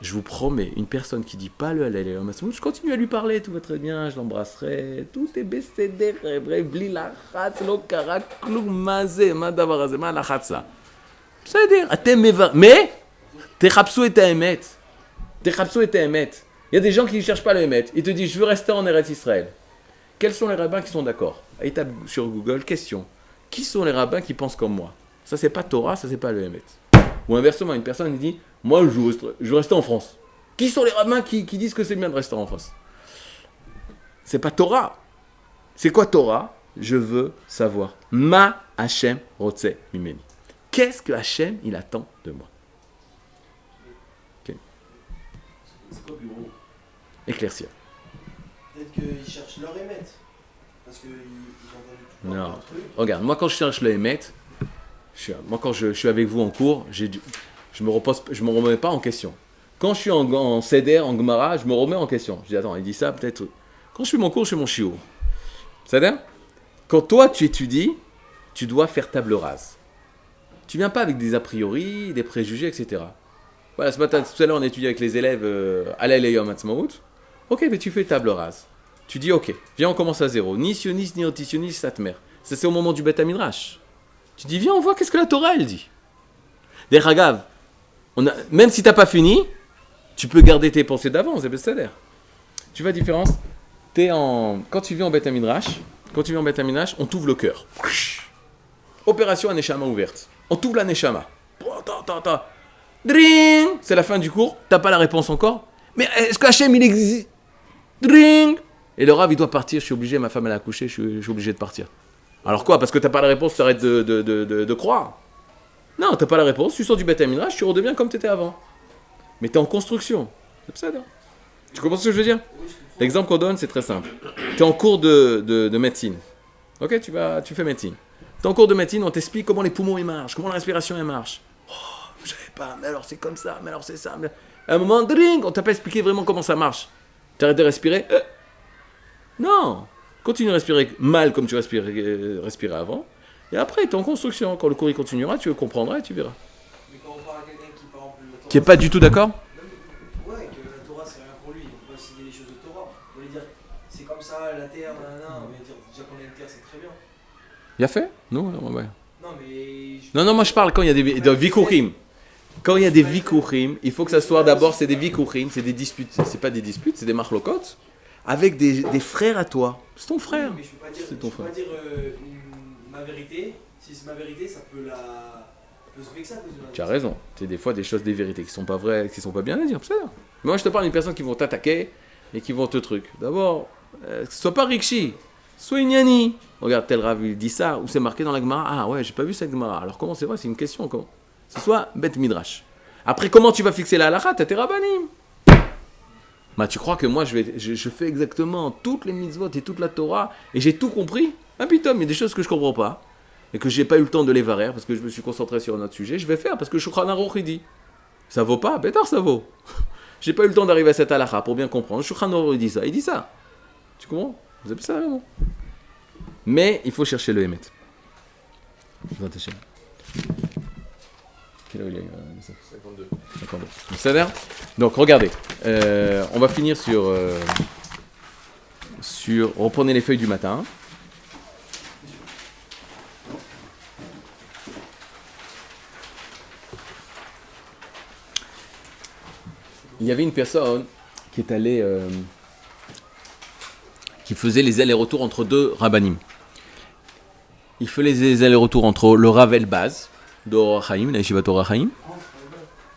Je vous promets, une personne qui dit pas le Halel Ayom Atzmaut, je continue à lui parler, tout va très bien, je l'embrasserai, tout est bécédé, bref, bli la chatz, l'okaraklou, mazé, madavarazé, ma la chatza. C'est-à-dire, mais, techapsou et ta'emet. Techapsou et ta'emet. Il y a des gens qui ne cherchent pas le émet. Ils te disent, je veux rester en Eretz Israël. Quels sont les rabbins qui sont d'accord? Et tape sur Google, question. Qui sont les rabbins qui pensent comme moi? Ça, c'est pas Torah, ça, c'est pas le émet. Ou inversement, une personne dit, moi, je veux rester en France. Qui sont les rabbins qui disent que c'est bien de rester en France? C'est pas Torah. C'est quoi Torah? Je veux savoir. Ma Hashem Rotse Mimeni. Qu'est-ce que Hachem, il attend de moi? Okay. C'est quoi bureau? Éclaircir. Peut-être qu'ils cherchent leur émet. Parce qu'ils ont entendu Non. un truc. Regarde, moi quand je cherche le émet, moi quand je suis avec vous en cours, je me remets pas en question. Quand je suis en Seder, en Gemara, je me remets en question. Je dis attends, il dit ça peut-être. Quand je fais mon cours, je fais mon shiur. Seder? Quand toi tu étudies, tu dois faire table rase. Tu viens pas avec des a priori, des préjugés, etc. Voilà, ce matin, tout à l'heure, on a étudié avec les élèves Halel Ayom Atzmaut. Ok, mais tu fais table rase. Tu dis, ok, viens, on commence à zéro. Ni sioniste, ni antisioniste, satmer. Ça, c'est au moment du Beth Midrash. Tu dis, viens, on voit qu'est-ce que la Torah, elle dit. Des Ragav, même si tu n'as pas fini, tu peux garder tes pensées d'avant, c'est Bessader. Tu vois la différence? Quand tu viens en Beth Midrash, on t'ouvre le cœur. Opération Aneshama ouverte. On t'ouvre la Neshama. Dring. C'est la fin du cours. T'as pas la réponse encore. Mais est-ce que Hachem il existe? Dring. Et le Rav il doit partir. Je suis obligé. Ma femme elle a accouché. Je suis obligé de partir. Alors quoi? Parce que t'as pas la réponse. Tu arrêtes de croire. Non, t'as pas la réponse. Tu sors du Beth Midrash. Tu redeviens comme t'étais avant. Mais t'es en construction. C'est ça, non? Tu comprends ce que je veux dire? L'exemple qu'on donne c'est très simple. T'es en cours de médecine. Ok, tu fais médecine. T'es en cours de médecine, on t'explique comment les poumons ils marchent, comment la respiration elle marche. Oh, je savais pas, mais alors c'est comme ça, mais alors c'est ça. Mais... À un moment, dring, on t'a pas expliqué vraiment comment ça marche. T'arrêtes de respirer Non, continue à respirer mal comme tu respirais avant. Et après, t'es en construction. Quand le cours il continuera, tu comprendras et tu verras. Mais quand on parle à quelqu'un qui, par exemple, la Torah, Qui est pas du tout d'accord? Ouais, que la Torah c'est rien pour lui, il faut pas citer les choses de Torah. On va lui dire, c'est comme ça, la terre, nanana. On va dire, déjà qu'on a une terre, c'est très bien. Il a fait? Non, ouais. Non, mais. Non, moi je parle quand il y a des vikourim. Quand il y a des vikourim, il faut que ça soit d'abord, c'est des vikourim, c'est des disputes. C'est pas des disputes, c'est des marlokot. Avec des frères à toi. C'est ton frère. Oui, mais je peux pas dire, C'est ton frère. ma vérité. Si c'est ma vérité, ça peut se vexer à cause de la Tu as raison. C'est des fois des choses, des vérités qui sont pas vraies, qui sont pas bien à dire. C'est ça. Mais moi je te parle d'une personne qui vont t'attaquer et qui vont te truc. D'abord, sois pas Rikshi, sois Inyani. Regarde, tel Rav il dit ça, ou c'est marqué dans la Gemara. Ah ouais, j'ai pas vu cette Gemara. Alors comment c'est vrai? C'est une question. Comment? C'est soit Beth Midrash. Après, comment tu vas fixer la halakha? T'as tes rabbanim. Bah, tu crois que moi je fais exactement toutes les mitzvot et toute la Torah et j'ai tout compris? Ah putain, mais il y a des choses que je comprends pas et que j'ai pas eu le temps de les varer parce que je me suis concentré sur un autre sujet. Je vais faire parce que Shulchan Aruch il dit. Ça vaut pas? Bétard, ça vaut. J'ai pas eu le temps d'arriver à cette halakha pour bien comprendre. Shulchan Aruch il dit ça. Il dit ça. Tu comprends? Vous avez ça vraiment? Mais il faut chercher le Hémet. Quelle heure il est 52. 52. Ça a l'air. Donc regardez, on va finir sur reprenez les feuilles du matin. Il y avait une personne qui est allée, qui faisait les allers-retours entre deux rabbanim. Il faisait les allers-retours entre le Rav Elbaz de Or HaChaim, la Yeshivat Or HaChaim.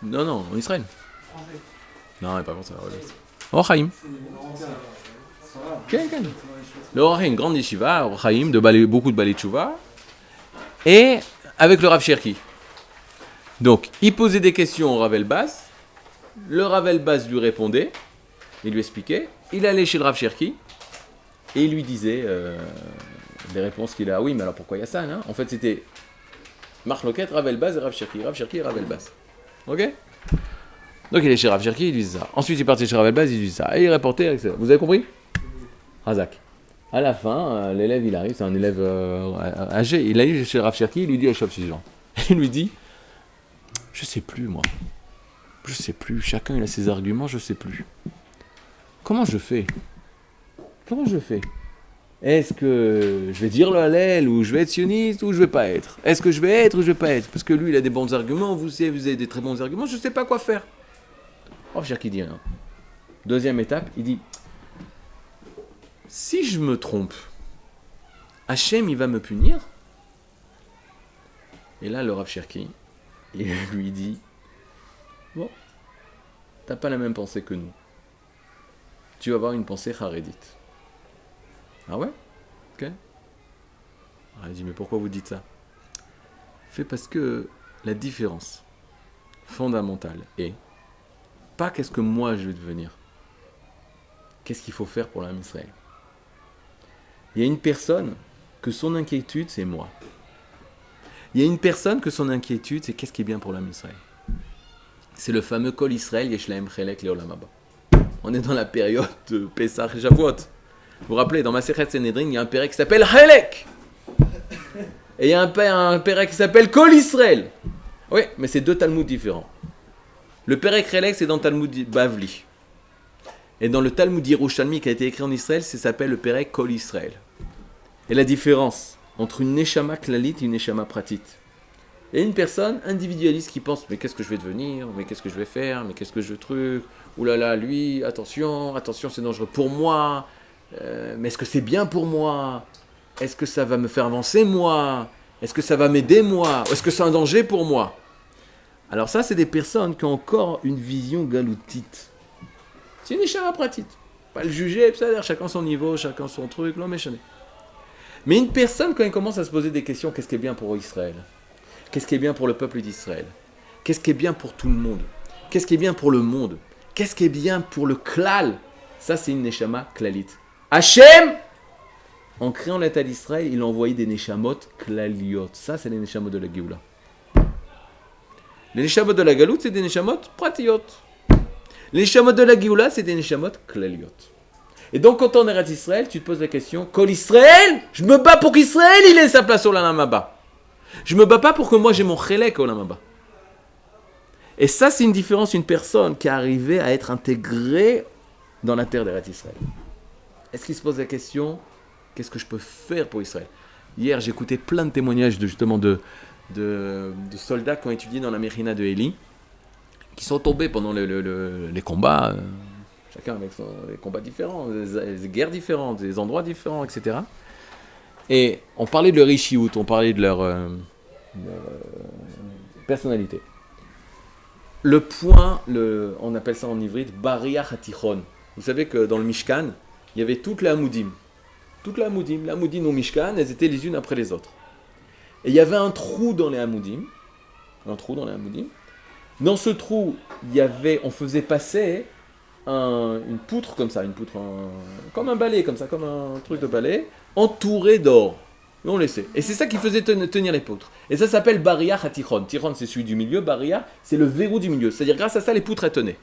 Non, en Israël. Non, mais pas français. Or HaChaim. Okay. Le Or HaChaim, une grande yeshiva, Or HaChaim, beaucoup de balei tchouva. Et avec le Rav Cherki. Donc, il posait des questions au Rav Elbaz. Le Rav Elbaz lui répondait. Il lui expliquait. Il allait chez le Rav Cherki. Et il lui disait les réponses qu'il a. Oui, mais alors pourquoi il y a ça, hein? En fait, c'était Marloquet, Rav Elbaz et Rav Cherki. Rav Cherki et Rav Elbaz. Ok? Donc, il est chez Rav Cherki, il lui disait ça. Ensuite, il partait chez Rav Elbaz, il lui disait ça. Et il répondait avec ça. Vous avez compris? Razak. À la fin, l'élève, il arrive, c'est un élève âgé. Il arrive chez Rav Cherki, il lui dit au chef suivant. Il lui dit, je sais plus, moi. Je sais plus. Chacun, il a ses arguments, je sais plus. Comment je fais? Est-ce que je vais dire le Hallel, ou je vais être sioniste, ou je vais pas être? Est-ce que je vais être, ou je vais pas être? Parce que lui, il a des bons arguments, vous avez des très bons arguments, je sais pas quoi faire. Rav Cherki dit rien. Deuxième étape, il dit, si je me trompe, Hachem, il va me punir? Et là, le Rav Cherki, il lui dit, bon, t'as pas la même pensée que nous. Tu vas avoir une pensée charédite. Ah ouais? Ok. Alors il dit, mais pourquoi vous dites ça? Fait parce que la différence fondamentale est pas qu'est-ce que moi je vais devenir. Qu'est-ce qu'il faut faire pour l'âme Israël? Il y a une personne que son inquiétude, c'est moi. Il y a une personne que son inquiétude, c'est qu'est-ce qui est bien pour l'âme Israël. C'est le fameux Kol Israël Yeshlaem Chelek Leolam Haba. On est dans la période de Pesach et Shavuot. Vous vous rappelez, dans Masechet Sanhedrin, il y a un pérec qui s'appelle Chelek. Et il y a un pérec qui s'appelle Kol Israël. Oui, mais c'est deux Talmuds différents. Le pérec Chelek, c'est dans le Talmud Bavli. Et dans le Talmud Yerushalmi qui a été écrit en Israël, ça s'appelle le pérec Kol Israël. Et la différence entre une Neshama Klalit et une Neshama Pratit. Et une personne individualiste qui pense, mais qu'est-ce que je vais devenir, mais qu'est-ce que je vais faire, mais qu'est-ce que je truc, oulala, lui, attention, c'est dangereux pour moi, mais est-ce que c'est bien pour moi? Est-ce que ça va me faire avancer moi? Est-ce que ça va m'aider moi? Est-ce que c'est un danger pour moi? Alors ça, c'est des personnes qui ont encore une vision galoutite. C'est une Neshama Pratit. Pas le juger, chacun son niveau, chacun son truc, non méchané. Mais une personne, quand elle commence à se poser des questions, qu'est-ce qui est bien pour Israël? Qu'est-ce qui est bien pour le peuple d'Israël? Qu'est-ce qui est bien pour tout le monde? Qu'est-ce qui est bien pour le monde? Qu'est-ce qui est bien pour le klal? Ça, c'est une neshama klalit. Hachem, en créant l'État d'Israël, il a envoyé des neshamot klaliot. Ça, c'est les neshamot de la Géoula. Les neshamot de la Galout, c'est des neshamot pratiot. Les neshamot de la Géoula, c'est des neshamot klaliot. Et donc, quand on est à Israël, tu te poses la question, Kol Israël, je me bats pour qu'Israël, il ait sa place au Olam Haba. Je me bats pas pour que moi j'ai mon chélek au Olam Haba. Et ça, c'est une différence, une personne qui est arrivée à être intégrée dans la terre d'Eretz Israël. Est-ce qu'il se pose la question, qu'est-ce que je peux faire pour Israël? Hier, j'ai écouté plein de témoignages de soldats qui ont étudié dans la Mechina de Eli, qui sont tombés pendant les combats, chacun avec des combats différents, des guerres différentes, des endroits différents, etc. Et on parlait de leur ishiout, on parlait de leur personnalité. Le point, on appelle ça en ivrite, Baria Hatichon. Vous savez que dans le Mishkan, il y avait toutes les Hamoudim. Toutes les Hamoudim. Les Hamoudim au Mishkan, elles étaient les unes après les autres. Et il y avait un trou dans les Hamoudim. Dans ce trou, on faisait passer une poutre comme ça, comme un balai, comme ça, comme un truc de balai, entouré d'or. Et on laissait. Et c'est ça qui faisait tenir les poutres. Et ça s'appelle Baria Hatichon. Tichon, c'est celui du milieu. Baria, c'est le verrou du milieu. C'est-à-dire, grâce à ça, les poutres, elles tenaient.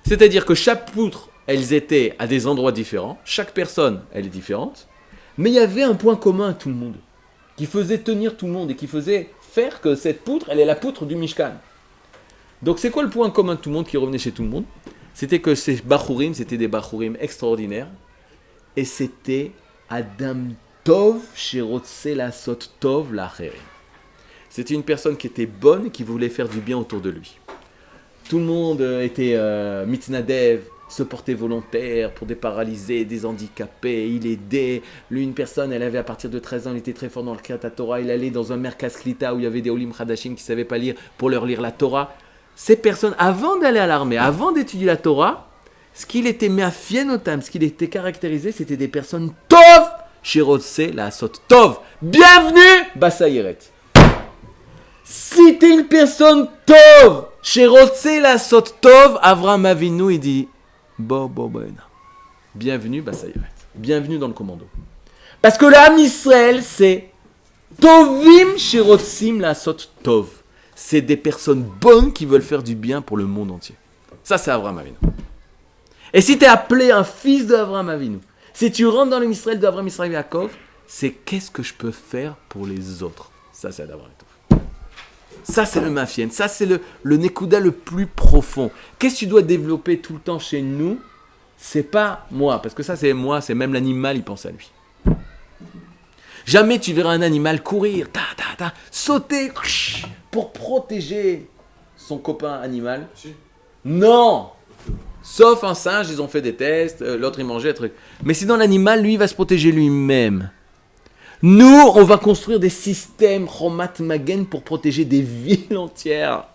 C'est-à-dire que chaque poutre, elles étaient à des endroits différents. Chaque personne, elle est différente. Mais il y avait un point commun à tout le monde, qui faisait tenir tout le monde et qui faisait faire que cette poutre, elle est la poutre du Mishkan. Donc, c'est quoi le point commun de tout le monde qui revenait chez tout le monde? C'était que ces Bachourim, c'était des Bachourim extraordinaires. Et c'était Adam Tov, Shirotse la Sot Tov la Chere. C'était une personne qui était bonne, qui voulait faire du bien autour de lui. Tout le monde était mitznadev, se portait volontaire pour des paralysés, des handicapés, il aidait. Lui, une personne, elle avait à partir de 13 ans, il était très fort dans le Kriyat Torah, il allait dans un Merkaz Klita où il y avait des Olim Hadashim qui ne savaient pas lire pour leur lire la Torah. Ces personnes, avant d'aller à l'armée, avant d'étudier la Torah, ce qu'il était meafienotam, ce qu'il était caractérisé, c'était des personnes tov, shirotse la sot tov. Bienvenue, Basaïret. Si t'es une personne tov, Sherotse la sot tov, Avraham Avinu, il dit, bienvenue, bienvenue dans le commando. Parce que l'âme Israël, c'est tovim Sherotsim la sot tov. C'est des personnes bonnes qui veulent faire du bien pour le monde entier. Ça, c'est Avraham Avinu. Et si tu es appelé un fils d'Avraham Avinu, si tu rentres dans l'Israël d'Avraham Israël Yaakov, c'est qu'est-ce que je peux faire pour les autres. Ça, c'est Avraham Avinu. Ça, c'est le mafien. Ça, c'est le Nekuda le plus profond. Qu'est-ce que tu dois développer tout le temps chez nous? C'est pas moi, parce que ça, c'est moi, c'est même l'animal, il pense à lui. Jamais tu verras un animal courir, sauter pour protéger son copain animal. Si. Non! Sauf un singe, ils ont fait des tests, l'autre il mangeait un truc. Mais sinon l'animal, lui, il va se protéger lui-même. Nous, on va construire des systèmes Chomat Magen pour protéger des villes entières.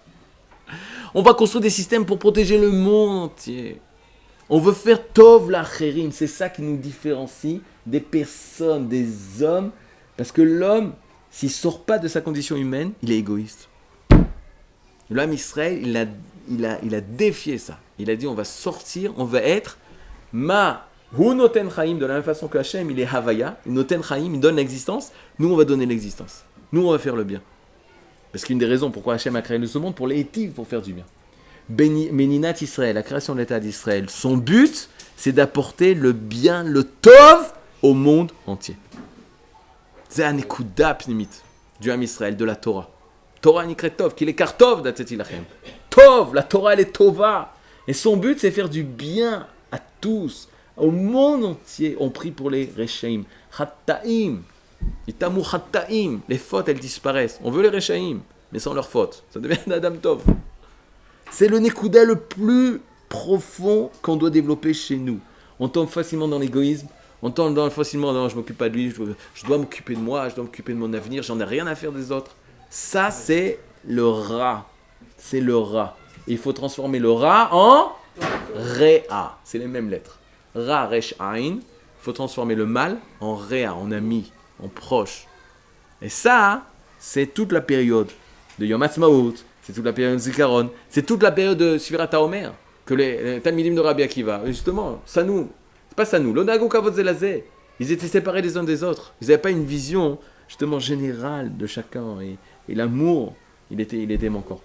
On va construire des systèmes pour protéger le monde entier. On veut faire Tov l'Acherim. C'est ça qui nous différencie des personnes, des hommes. Parce que l'homme, s'il ne sort pas de sa condition humaine, il est égoïste. L'homme Israël, il a défié ça. Il a dit, on va sortir, on va être Ma Hu Noten Chaim, de la même façon que Hachem, il est Havaya, Noten Chaim, il donne l'existence. Nous, on va donner l'existence. Nous, on va faire le bien. Parce qu'une des raisons pourquoi Hachem a créé ce monde, pour les Hétives, pour faire du bien. Meninat Israël, la création de l'État d'Israël, son but, c'est d'apporter le bien, le Tov, au monde entier. C'est un Nekuda Pnimit du Ham Israël, de la Torah. Torah Nikret Tov, qu'il est Kartov d'Atzeti Lachem. Tov, la Torah elle est Tova. Et son but c'est faire du bien à tous, au monde entier. On prie pour les Rechaim. Chattaim, Itamu Chattaim. Les fautes elles disparaissent. On veut les Rechaim, mais sans leurs fautes. Ça devient un Adam Tov. C'est le Nekuda le plus profond qu'on doit développer chez nous. On tombe facilement dans l'égoïsme. On tombe facilement dans je m'occupe pas de lui, je dois m'occuper de moi, je dois m'occuper de mon avenir, j'en ai rien à faire des autres. Ça, c'est le Ra. C'est le Ra. Et il faut transformer le Ra en Réa. C'est les mêmes lettres. Ra, Resh, Ain. Il faut transformer le mal en Réa, en ami, en proche. Et ça, c'est toute la période de Yom Ha'atzmaut, c'est toute la période de Zikaron, c'est toute la période de Sfirat HaOmer, que les Talmidim de Rabbi Akiva, justement, ça nous... C'est pas ça nous. L'onago kavod zelazé. Ils étaient séparés les uns des autres. Ils n'avaient pas une vision justement générale de chacun. Et l'amour, il était manquant.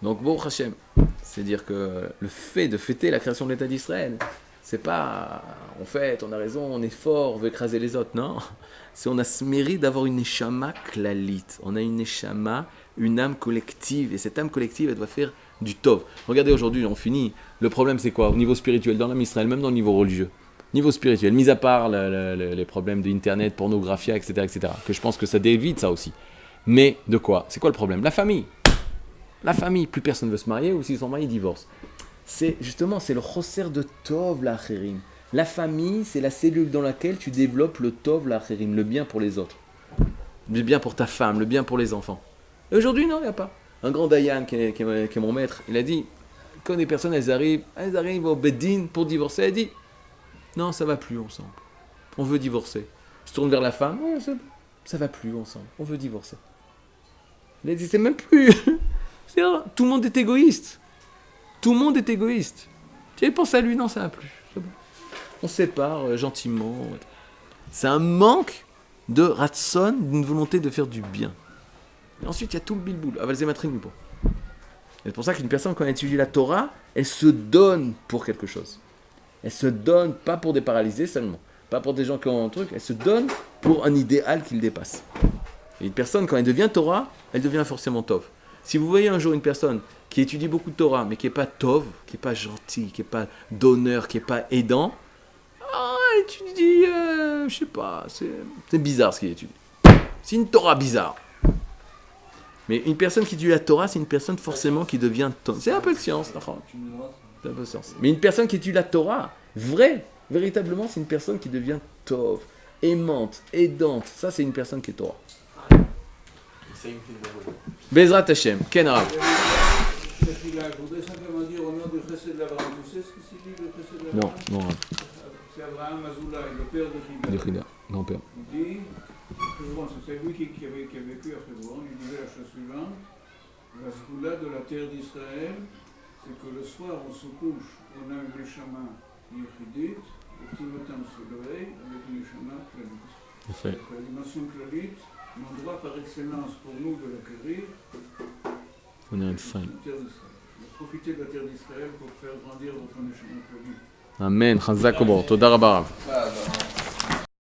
Donc, bon, Hachem, c'est dire que le fait de fêter la création de l'État d'Israël, c'est pas on fête, on a raison, on est fort, on veut écraser les autres. Non. C'est on a ce mérite d'avoir une neshama klalit. On a une neshama, une âme collective. Et cette âme collective, elle doit faire du tov. Regardez aujourd'hui, on finit. Le problème, c'est quoi? Au niveau spirituel, dans l'âme Israël, même dans le niveau religieux. Niveau spirituel, mis à part les problèmes d'internet, pornographie, etc., que je pense que ça dévite ça aussi. Mais de quoi? C'est quoi le problème? La famille. La famille. Plus personne ne veut se marier, ou s'ils sont mariés, ils divorcent. C'est justement, c'est le chosser de tov l'acherim. La famille, c'est la cellule dans laquelle tu développes le tov l'acherim, le bien pour les autres. Le bien pour ta femme, le bien pour les enfants. Et aujourd'hui, non, il n'y a pas. Un grand Dayan, qui est mon maître, il a dit, quand des personnes, elles arrivent au Beddin pour divorcer, elle dit, non, ça va plus ensemble. On veut divorcer. Je tourne vers la femme, ouais, ça va plus ensemble. On veut divorcer. Il a dit, c'est même plus... C'est-à-dire, tout le monde est égoïste. Tout le monde est égoïste. Tu penses à lui, non, ça va plus. C'est bon. On se sépare gentiment. C'est un manque de ratson, d'une volonté de faire du bien. Et ensuite, il y a tout le bilboul. C'est pour ça qu'une personne, quand elle étudie la Torah, elle se donne pour quelque chose. Elle se donne pas pour des paralysés seulement, pas pour des gens qui ont un truc, elle se donne pour un idéal qu'il dépasse. Et une personne, quand elle devient Torah, elle devient forcément Tov. Si vous voyez un jour une personne qui étudie beaucoup de Torah, mais qui n'est pas Tov, qui n'est pas gentil, qui n'est pas donneur, qui n'est pas aidant, elle étudie, je sais pas, c'est bizarre ce qu'il étudie. C'est une Torah bizarre. Mais une personne qui étudie la Torah, c'est une personne forcément qui devient Tov. C'est un peu de science, c'est un peu de science. Mais une personne qui étudie la Torah, véritablement, c'est une personne qui devient Tov, aimante, aidante. Ça, c'est une personne qui est Torah. Bezrat Hashem, Ken Rav. Je voudrais simplement dire au nom de Chesed d'Abraham. Vous savez ce que c'est dit, le Chesed d'Abraham? Non. C'est Abraham Azoulay, le père de Chida. Chida, grand-père. Il dit Hebron, c'était lui qui a vécu à Hebron. Il disait la chose suivante. La sgoula de la terre d'Israël, c'est que le soir on se couche, on a une neshama yichidit, et tout le matin on se réveille avec une neshama klalite. יפה. Donc la dimension klalite, l'endroit par excellence pour nous de l'acquérir, On est en c'est fin. la terre d'Israël. Profitez de la terre d'Israël pour faire grandir votre neshama klalite. אמן, חזק וברוך. תודה רבה רב. Ah, bah.